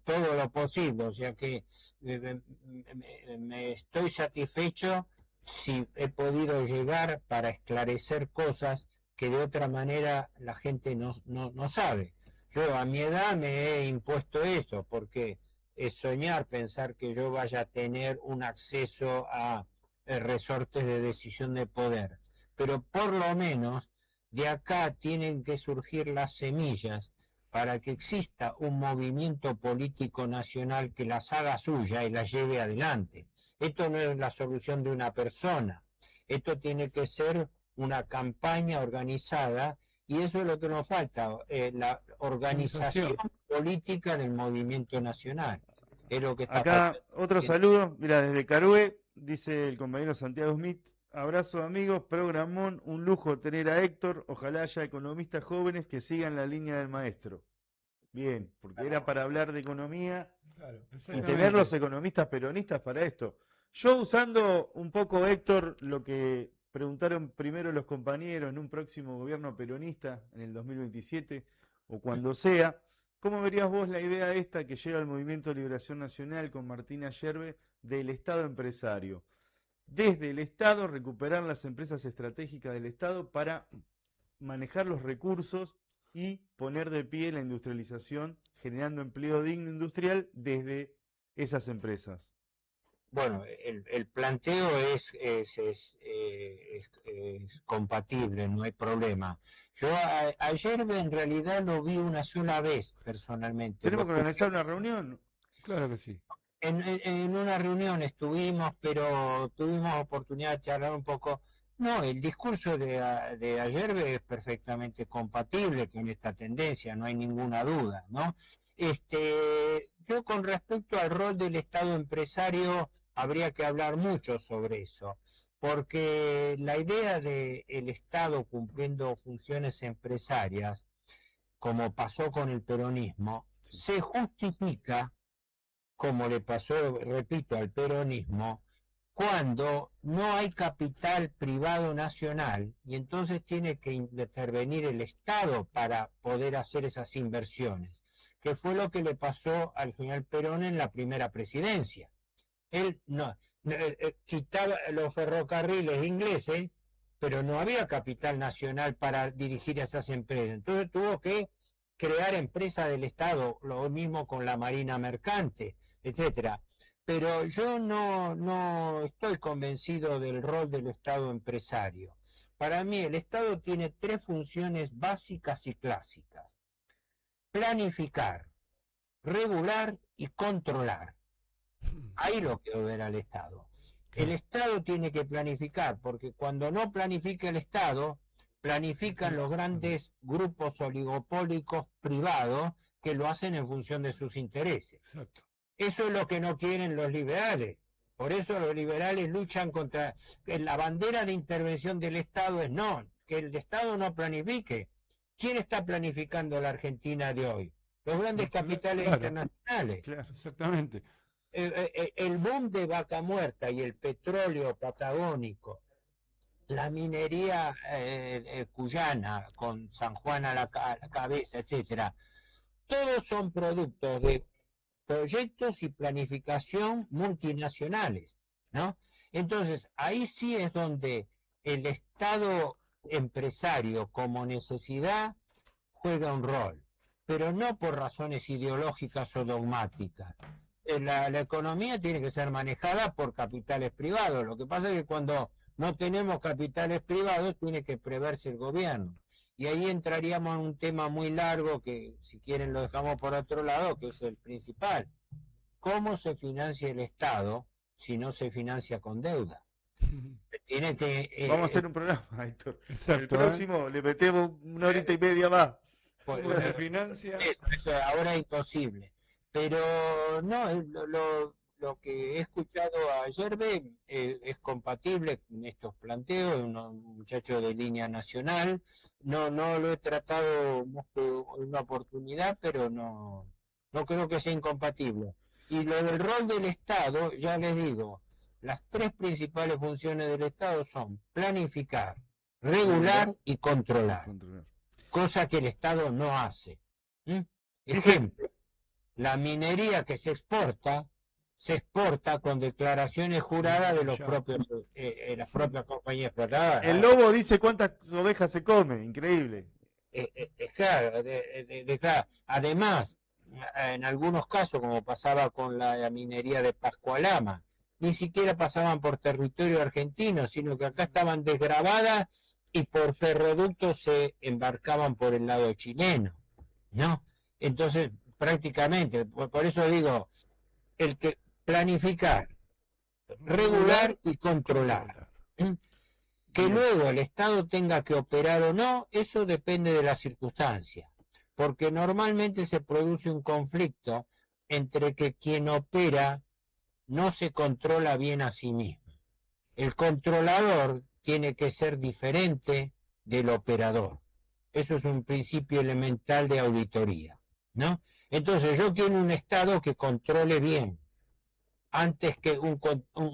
todo lo posible, o sea que me estoy satisfecho si he podido llegar para esclarecer cosas que de otra manera la gente no sabe. Yo a mi edad me he impuesto eso, porque es soñar pensar que yo vaya a tener un acceso a resortes de decisión de poder. Pero por lo menos de acá tienen que surgir las semillas para que exista un movimiento político nacional que las haga suya y las lleve adelante. Esto no es la solución de una persona, esto tiene que ser una campaña organizada y eso es lo que nos falta, la organización política del movimiento nacional. Es lo que está Acá faltando. otro saludo, mira, desde Carué, dice el compañero Santiago Smith, abrazo amigos, programón, un lujo tener a Héctor, ojalá haya economistas jóvenes que sigan la línea del maestro. Bien, porque era para hablar de economía Claro, y tener los exactamente. economistas peronistas para esto. Yo usando un poco, Héctor, lo que preguntaron primero los compañeros en un próximo gobierno peronista en el 2027 o cuando sea, ¿cómo verías vos la idea esta que llega al Movimiento de Liberación Nacional con Martina Yerbe del Estado empresario? Desde el Estado recuperar las empresas estratégicas del Estado para manejar los recursos y poner de pie la industrialización, generando empleo digno industrial desde esas empresas. Bueno, el planteo es compatible, no hay problema. Yo ayer en realidad lo vi una sola vez personalmente. Tenemos que organizar una reunión. Claro que sí. En una reunión estuvimos, pero tuvimos oportunidad de charlar un poco. No, el discurso de ayer es perfectamente compatible con esta tendencia, no hay ninguna duda, ¿no? Yo con respecto al rol del Estado empresario habría que hablar mucho sobre eso, porque la idea de el Estado cumpliendo funciones empresarias, como pasó con el peronismo, Sí. se justifica, como le pasó, repito, al peronismo, cuando no hay capital privado nacional y entonces tiene que intervenir el Estado para poder hacer esas inversiones, que fue lo que le pasó al general Perón en la primera presidencia. Él quitaba los ferrocarriles ingleses, pero no había capital nacional para dirigir esas empresas. Entonces tuvo que crear empresas del Estado, lo mismo con la Marina Mercante, etcétera. Pero yo no estoy convencido del rol del Estado empresario. Para mí el Estado tiene tres funciones básicas y clásicas: planificar, regular y controlar. Ahí lo quiero ver al Estado. El Estado tiene que planificar, porque cuando no planifica el Estado, planifican los grandes grupos oligopólicos privados que lo hacen en función de sus intereses. Exacto. Eso es lo que no quieren los liberales. Por eso los liberales luchan contra... La bandera de intervención del Estado es no, que el Estado no planifique. ¿Quién está planificando la Argentina de hoy? Los grandes capitales internacionales. Claro. Exactamente. El boom de Vaca Muerta y el petróleo patagónico, la minería cuyana con San Juan a la cabeza, etcétera, todos son productos de proyectos y planificación multinacionales, ¿no? Entonces, ahí sí es donde el Estado empresario como necesidad juega un rol, pero no por razones ideológicas o dogmáticas. la economía tiene que ser manejada por capitales privados. Lo que pasa es que cuando no tenemos capitales privados tiene que preverse el gobierno. Y ahí entraríamos en un tema muy largo que si quieren lo dejamos por otro lado, que es el principal. ¿Cómo se financia el Estado si no se financia con deuda? Tiene que... Vamos a hacer un programa, Héctor. Exacto, El próximo le metemos una horita y media más. ¿Cómo se financia? Eso ahora es imposible. Pero no, lo que he escuchado a Yerbe es compatible con estos planteos, un muchacho de línea nacional. No lo he tratado más que una oportunidad, pero no creo que sea incompatible. Y lo del rol del Estado, ya les digo, las tres principales funciones del Estado son planificar, regular y controlar. Cosa que el Estado no hace. Ejemplo, la minería que se exporta con declaraciones juradas de los propios las propias compañías explotadoras. El lobo dice cuántas ovejas se come, increíble. Claro, claro. Además, en algunos casos, como pasaba con la minería de Pascualama, ni siquiera pasaban por territorio argentino, sino que acá estaban desgravadas y por ferroductos se embarcaban por el lado chileno, ¿no? Entonces, prácticamente, por eso digo, el que planificar, regular y controlar. Que luego el Estado tenga que operar o no, eso depende de las circunstancias, porque normalmente se produce un conflicto entre que quien opera no se controla bien a sí mismo. El controlador tiene que ser diferente del operador. Eso es un principio elemental de auditoría, ¿no? Entonces yo quiero un Estado que controle bien, antes que un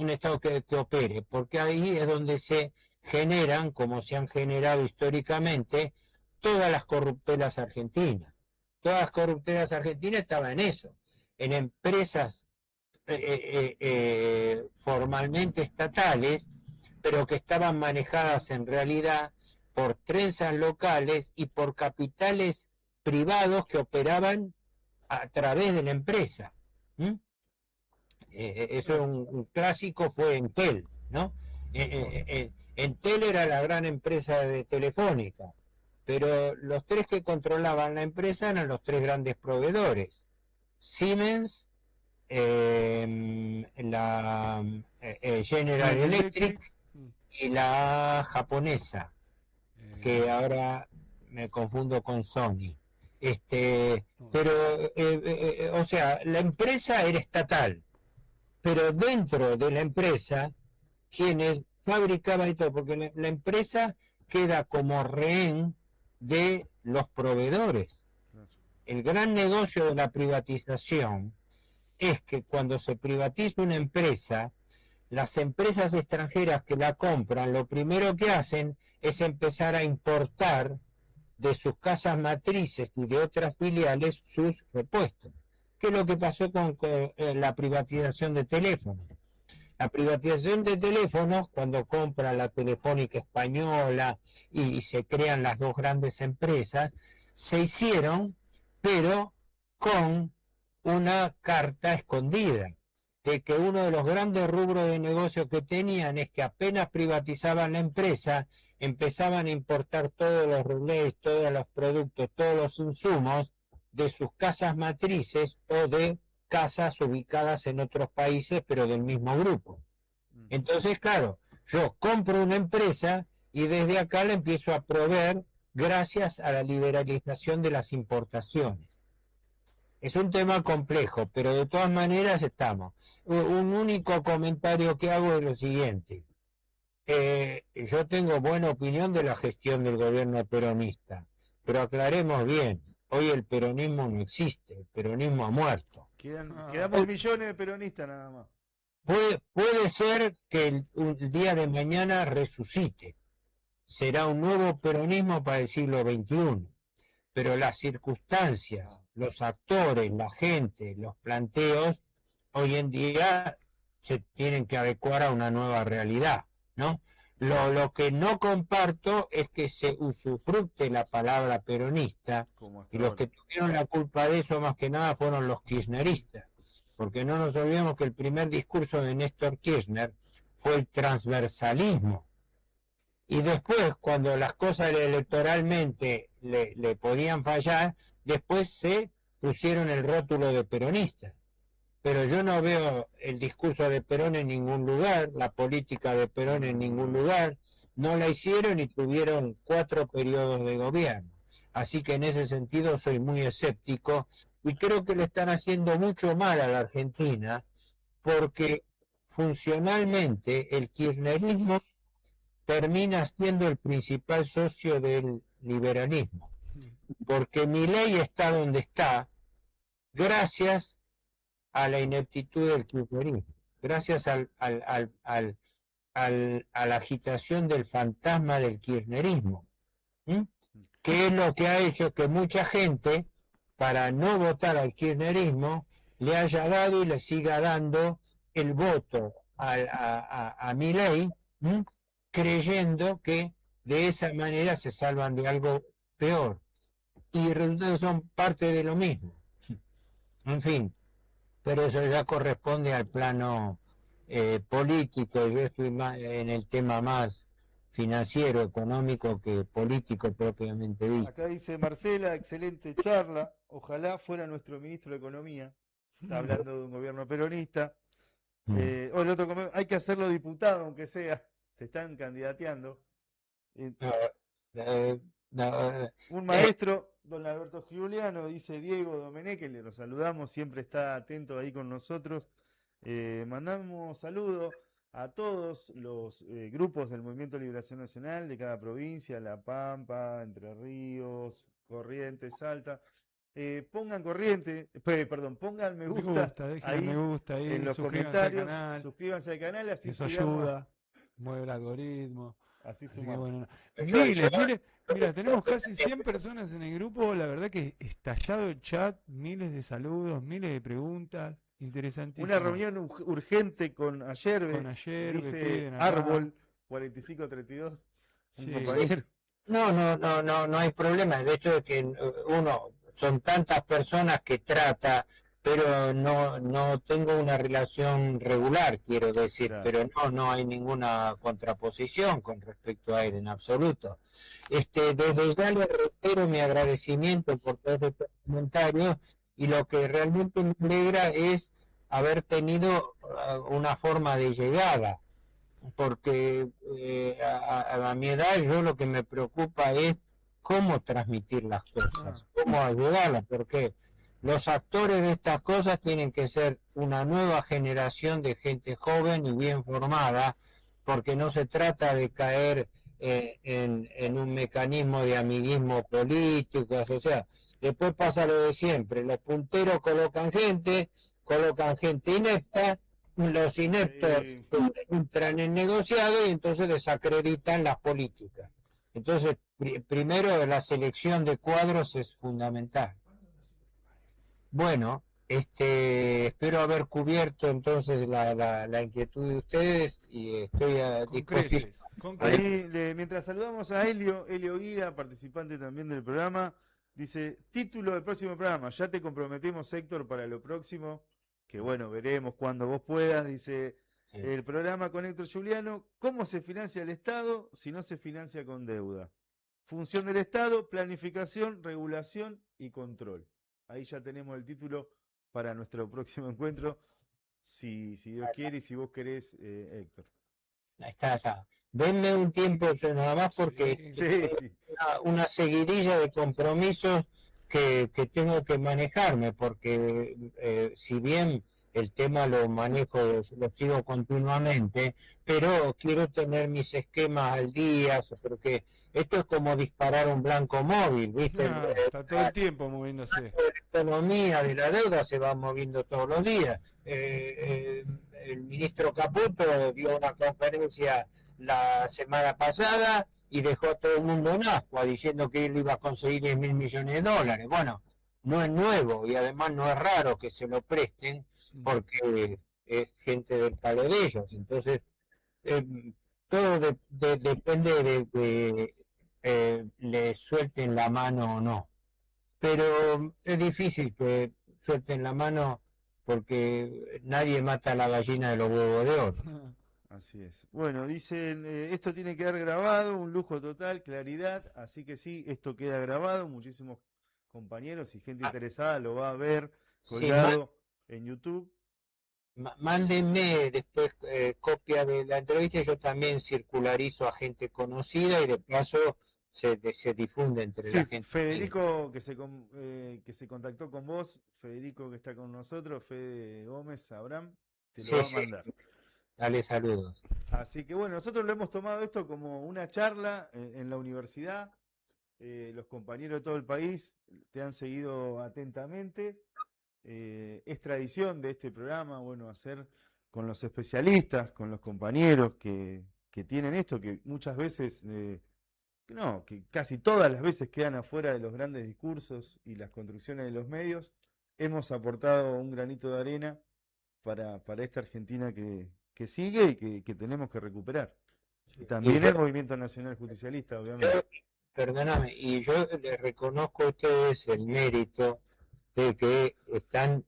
Estado que opere, porque ahí es donde se generan, como se han generado históricamente, todas las corruptelas argentinas. Todas las corruptelas argentinas estaban en eso, en empresas formalmente estatales, pero que estaban manejadas en realidad por trenzas locales y por capitales privados que operaban a través de la empresa. Eso es un clásico, fue Entel, ¿no? Entel era la gran empresa de Telefónica, pero los tres que controlaban la empresa eran los tres grandes proveedores: Siemens, General Electric y la japonesa, que ahora me confundo con Sony. Pero, o sea, la empresa era estatal, pero dentro de la empresa, quienes fabricaban y todo, porque la empresa queda como rehén de los proveedores. El gran negocio de la privatización es que cuando se privatiza una empresa, las empresas extranjeras que la compran, lo primero que hacen es empezar a importar de sus casas matrices y de otras filiales sus repuestos. ¿Qué es lo que pasó con la privatización de teléfonos? La privatización de teléfonos, cuando compra la Telefónica Española y se crean las dos grandes empresas, se hicieron, pero con una carta escondida, de que uno de los grandes rubros de negocio que tenían es que apenas privatizaban la empresa, empezaban a importar todos los relés, todos los productos, todos los insumos de sus casas matrices o de casas ubicadas en otros países, pero del mismo grupo. Entonces, claro, yo compro una empresa y desde acá la empiezo a proveer gracias a la liberalización de las importaciones. Es un tema complejo, pero de todas maneras estamos. Un único comentario que hago es lo siguiente. Yo tengo buena opinión de la gestión del gobierno peronista, pero aclaremos bien, hoy el peronismo no existe, el peronismo ha muerto. Quedamos millones de peronistas nada más. Puede ser que el día de mañana resucite, será un nuevo peronismo para el siglo XXI, pero las circunstancias, los actores, la gente, los planteos, hoy en día se tienen que adecuar a una nueva realidad, ¿no? Lo que no comparto es que se usufructe la palabra peronista, y los que tuvieron la culpa de eso más que nada fueron los kirchneristas, porque no nos olvidemos que el primer discurso de Néstor Kirchner fue el transversalismo. Y después, cuando las cosas electoralmente le podían fallar, después se pusieron el rótulo de peronista. Pero yo no veo el discurso de Perón en ningún lugar, la política de Perón en ningún lugar, no la hicieron y tuvieron 4 periodos de gobierno. Así que en ese sentido soy muy escéptico y creo que le están haciendo mucho mal a la Argentina porque funcionalmente el kirchnerismo termina siendo el principal socio del liberalismo, porque Milei está donde está gracias a la ineptitud del kirchnerismo, gracias a la agitación del fantasma del kirchnerismo, que es lo que ha hecho que mucha gente, para no votar al kirchnerismo, le haya dado y le siga dando el voto a Milei, creyendo que de esa manera se salvan de algo peor. Y resulta son parte de lo mismo. En fin, pero eso ya corresponde al plano político. Yo estoy más en el tema más financiero, económico, que político propiamente dicho. Acá dice Marcela, excelente charla. Ojalá fuera nuestro ministro de Economía. Está hablando de un gobierno peronista. El otro, hay que hacerlo diputado, aunque sea. Se están candidateando. Un maestro, don Alberto Giuliano, dice Diego Domenech, que lo saludamos, siempre está atento ahí con nosotros. Mandamos saludos a todos los grupos del Movimiento de Liberación Nacional de cada provincia, La Pampa, Entre Ríos, Corrientes, Salta. Pongan pongan me gusta, ahí, me gusta ahí, en los comentarios, suscríbanse al canal, así eso ayuda, mueve el algoritmo. Así que bueno. Miles, mira, tenemos casi 100 personas en el grupo, la verdad que estallado el chat, miles de saludos, miles de preguntas, interesantísimo. Una reunión urgente con Ayerbe, dice Árbol 4532. Sí. No hay problema. El hecho de que son tantas personas que trata, pero no tengo una relación regular, quiero decir, claro. Pero no hay ninguna contraposición con respecto a él en absoluto. Desde ya le reitero mi agradecimiento por todos estos comentarios, y lo que realmente me alegra es haber tenido una forma de llegada, porque a mi edad yo lo que me preocupa es cómo transmitir las cosas, cómo ayudarlas, porque los actores de estas cosas tienen que ser una nueva generación de gente joven y bien formada, porque no se trata de caer en un mecanismo de amiguismo político, o sea, después pasa lo de siempre, los punteros colocan gente inepta, los ineptos entran en negociado y entonces desacreditan las políticas. Entonces, primero la selección de cuadros es fundamental. Bueno, espero haber cubierto entonces la inquietud de ustedes y estoy a disposición. Mientras saludamos a Helio Guida, participante también del programa, dice, título del próximo programa, ya te comprometemos, Héctor, para lo próximo, que bueno, veremos cuando vos puedas, dice sí. El programa con Héctor Giuliano, ¿cómo se financia el Estado si no se financia con deuda? Función del Estado, planificación, regulación y control. Ahí ya tenemos el título para nuestro próximo encuentro, si Dios quiere y si vos querés, Héctor. Está. Denme un tiempo nada más porque sí. Una seguidilla de compromisos que tengo que manejarme, porque si bien el tema lo manejo, lo sigo continuamente, pero quiero tener mis esquemas al día, porque esto es como disparar un blanco móvil, ¿viste? Está todo el tiempo moviéndose. La economía de la deuda se va moviendo todos los días. El ministro Caputo dio una conferencia la semana pasada y dejó a todo el mundo en ascua diciendo que él iba a conseguir 10.000 millones de dólares. Bueno, no es nuevo y además no es raro que se lo presten porque es gente del palo de ellos. Entonces, todo depende de que le suelten la mano o no. Pero es difícil que suelten la mano porque nadie mata a la gallina de los huevos de oro. Así es. Bueno, dicen, esto tiene que quedar grabado, un lujo total, claridad, así que sí, esto queda grabado, muchísimos compañeros y gente interesada lo va a ver colgado en YouTube. Mándenme después copia de la entrevista, yo también circularizo a gente conocida y de paso se difunde entre la gente. Federico que se contactó con vos, Federico que está con nosotros, Fede Gómez, Abraham, te lo va a mandar. Dale saludos. Así que bueno, nosotros lo hemos tomado esto como una charla en la universidad. Los compañeros de todo el país te han seguido atentamente. Es tradición de este programa, bueno, hacer con los especialistas, con los compañeros que tienen esto, que muchas veces, que casi todas las veces quedan afuera de los grandes discursos y las construcciones de los medios. Hemos aportado un granito de arena para esta Argentina que sigue y que tenemos que recuperar. Y también el movimiento nacional justicialista, obviamente. Perdóname, y yo les reconozco a ustedes el mérito de que están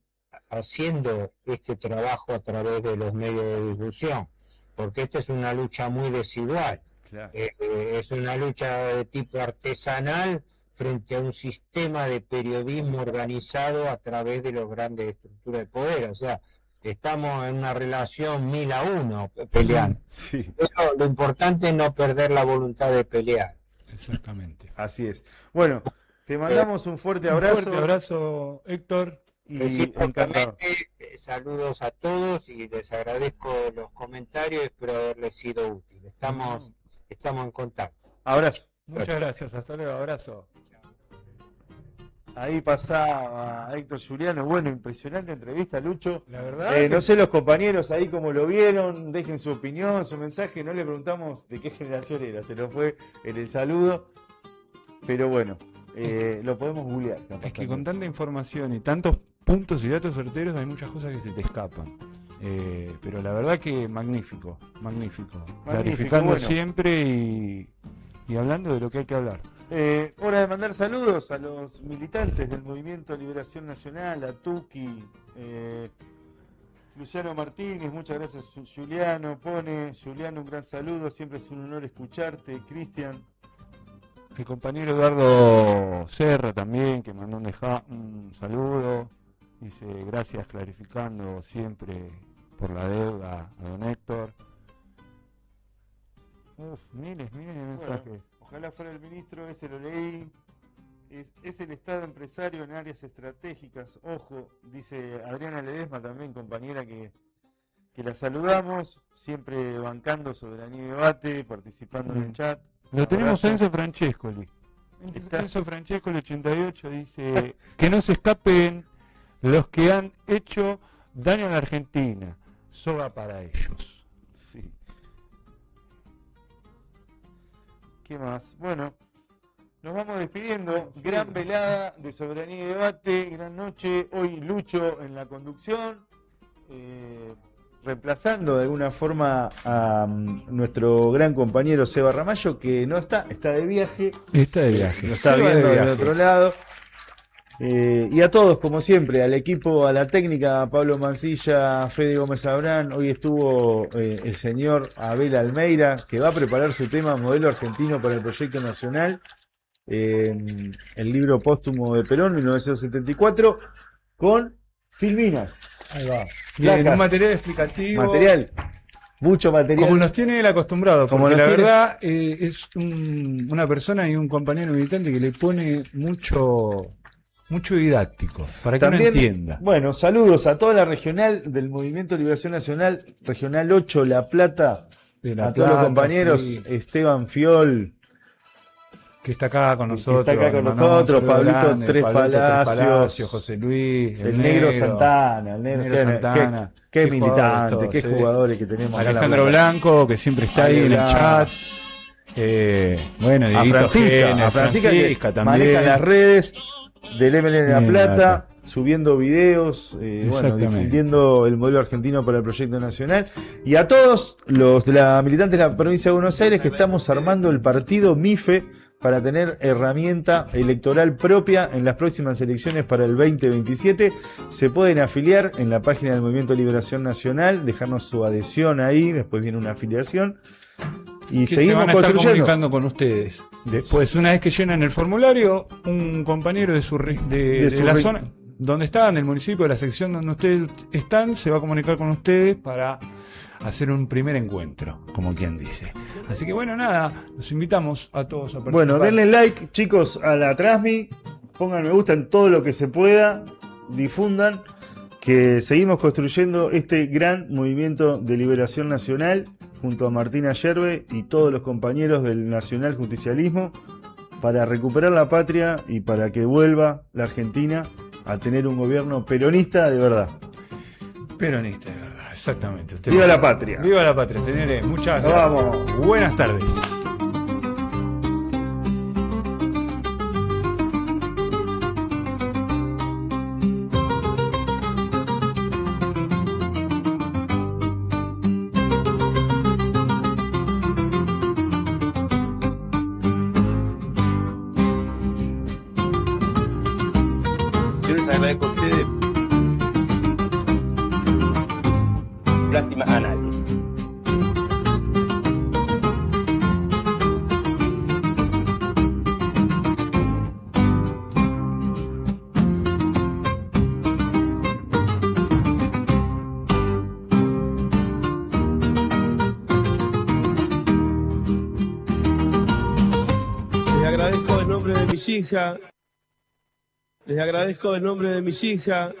haciendo este trabajo a través de los medios de difusión, porque esta es una lucha muy desigual. Claro. Es una lucha de tipo artesanal frente a un sistema de periodismo organizado a través de las grandes estructuras de poder. O sea, estamos en una relación 1000-1 peleando. Sí. Pero lo importante es no perder la voluntad de pelear. Exactamente. Así es. Bueno, te mandamos un fuerte abrazo. Un fuerte abrazo, Héctor. Y encantado. Saludos a todos y les agradezco los comentarios, espero haberles sido útil. Estamos en contacto. Abrazo. Muchas gracias, hasta luego, abrazo. Ahí pasaba Héctor Juliano. Bueno, impresionante entrevista, Lucho. La verdad. No sé los compañeros ahí cómo lo vieron, dejen su opinión, su mensaje. No le preguntamos de qué generación era, se lo fue en el saludo. Pero bueno, lo podemos googlear. Es que con tanta información y tantos puntos y datos certeros hay muchas cosas que se te escapan. Pero la verdad que magnífico. Clarificando bueno. siempre y hablando de lo que hay que hablar. Hora de mandar saludos a los militantes del Movimiento de Liberación Nacional, a Tuki, Luciano Martínez, muchas gracias Juliano, Juliano, un gran saludo, siempre es un honor escucharte, Cristian. El compañero Eduardo Serra también, que mandó un saludo, dice gracias clarificando siempre por la deuda a don Héctor. Miles de mensajes. Bueno, ojalá fuera el ministro, ese lo leí. Es el Estado empresario en áreas estratégicas. Ojo, dice Adriana Ledesma también, compañera que la saludamos, siempre bancando Soberanía y Debate, participando en el chat. Lo tenemos a Enzo Francescoli. Enzo Francescoli 88 dice que no se escapen los que han hecho daño a la Argentina. Soga para ellos. Sí. ¿Qué más? Bueno, nos vamos despidiendo. Gran velada de Soberanía y Debate, gran noche. Hoy Lucho en la conducción, reemplazando de alguna forma a nuestro gran compañero Seba Ramallo, que no está de viaje. Está de viaje. Lo está viendo de otro lado. Y a todos, como siempre, al equipo, a la técnica, Pablo Mancilla, Fede Gómez Abrán. Hoy estuvo el señor Abel Almeida, que va a preparar su tema Modelo Argentino para el Proyecto Nacional, el libro póstumo de Perón, 1974, con filminas. Ahí va. Bien, un material explicativo. Mucho material. Como nos tiene él acostumbrado, porque la verdad es una persona y un compañero militante que le pone mucho didáctico, para que uno entienda. Bueno, saludos a toda la regional del Movimiento de Liberación Nacional, Regional 8, La Plata, a todos los compañeros, sí. Esteban Fiol, que está acá con nosotros, Pablito grande, Tres Palacios, José Luis, el Negro Santana, qué militante, qué jugadores que tenemos. Alejandro Blanco, que siempre está ahí en el chat. Bueno, a Francisca también maneja las redes del MLN La Plata, subiendo videos, difundiendo el modelo argentino para el proyecto nacional. Y a todos los de la militante de la provincia de Buenos Aires, que estamos armando el partido MIFE para tener herramienta electoral propia en las próximas elecciones para el 2027. Se pueden afiliar en la página del Movimiento de Liberación Nacional, dejarnos su adhesión ahí, después viene una afiliación. Y que seguimos se van a estar construyendo. comunicando con ustedes. Después, una vez que llenan el formulario, un compañero de la zona donde están, del municipio, de la sección donde ustedes están, se va a comunicar con ustedes para hacer un primer encuentro, como quien dice. Así que bueno, nada, los invitamos a todos a participar. Bueno, denle like, chicos, a la Transmi, pongan me gusta en todo lo que se pueda, difundan, que seguimos construyendo este gran movimiento de liberación nacional junto a Martina Yerbe y todos los compañeros del Nacional Justicialismo para recuperar la patria y para que vuelva la Argentina a tener un gobierno peronista de verdad. Peronista, de verdad, exactamente. ¡Viva la patria! ¡Viva la patria, señores! Muchas gracias. Vamos. Buenas tardes. Yo les agradezco a ustedes. Lástima a nadie. Les agradezco en nombre de mis hijas. Les agradezco en nombre de mis hijas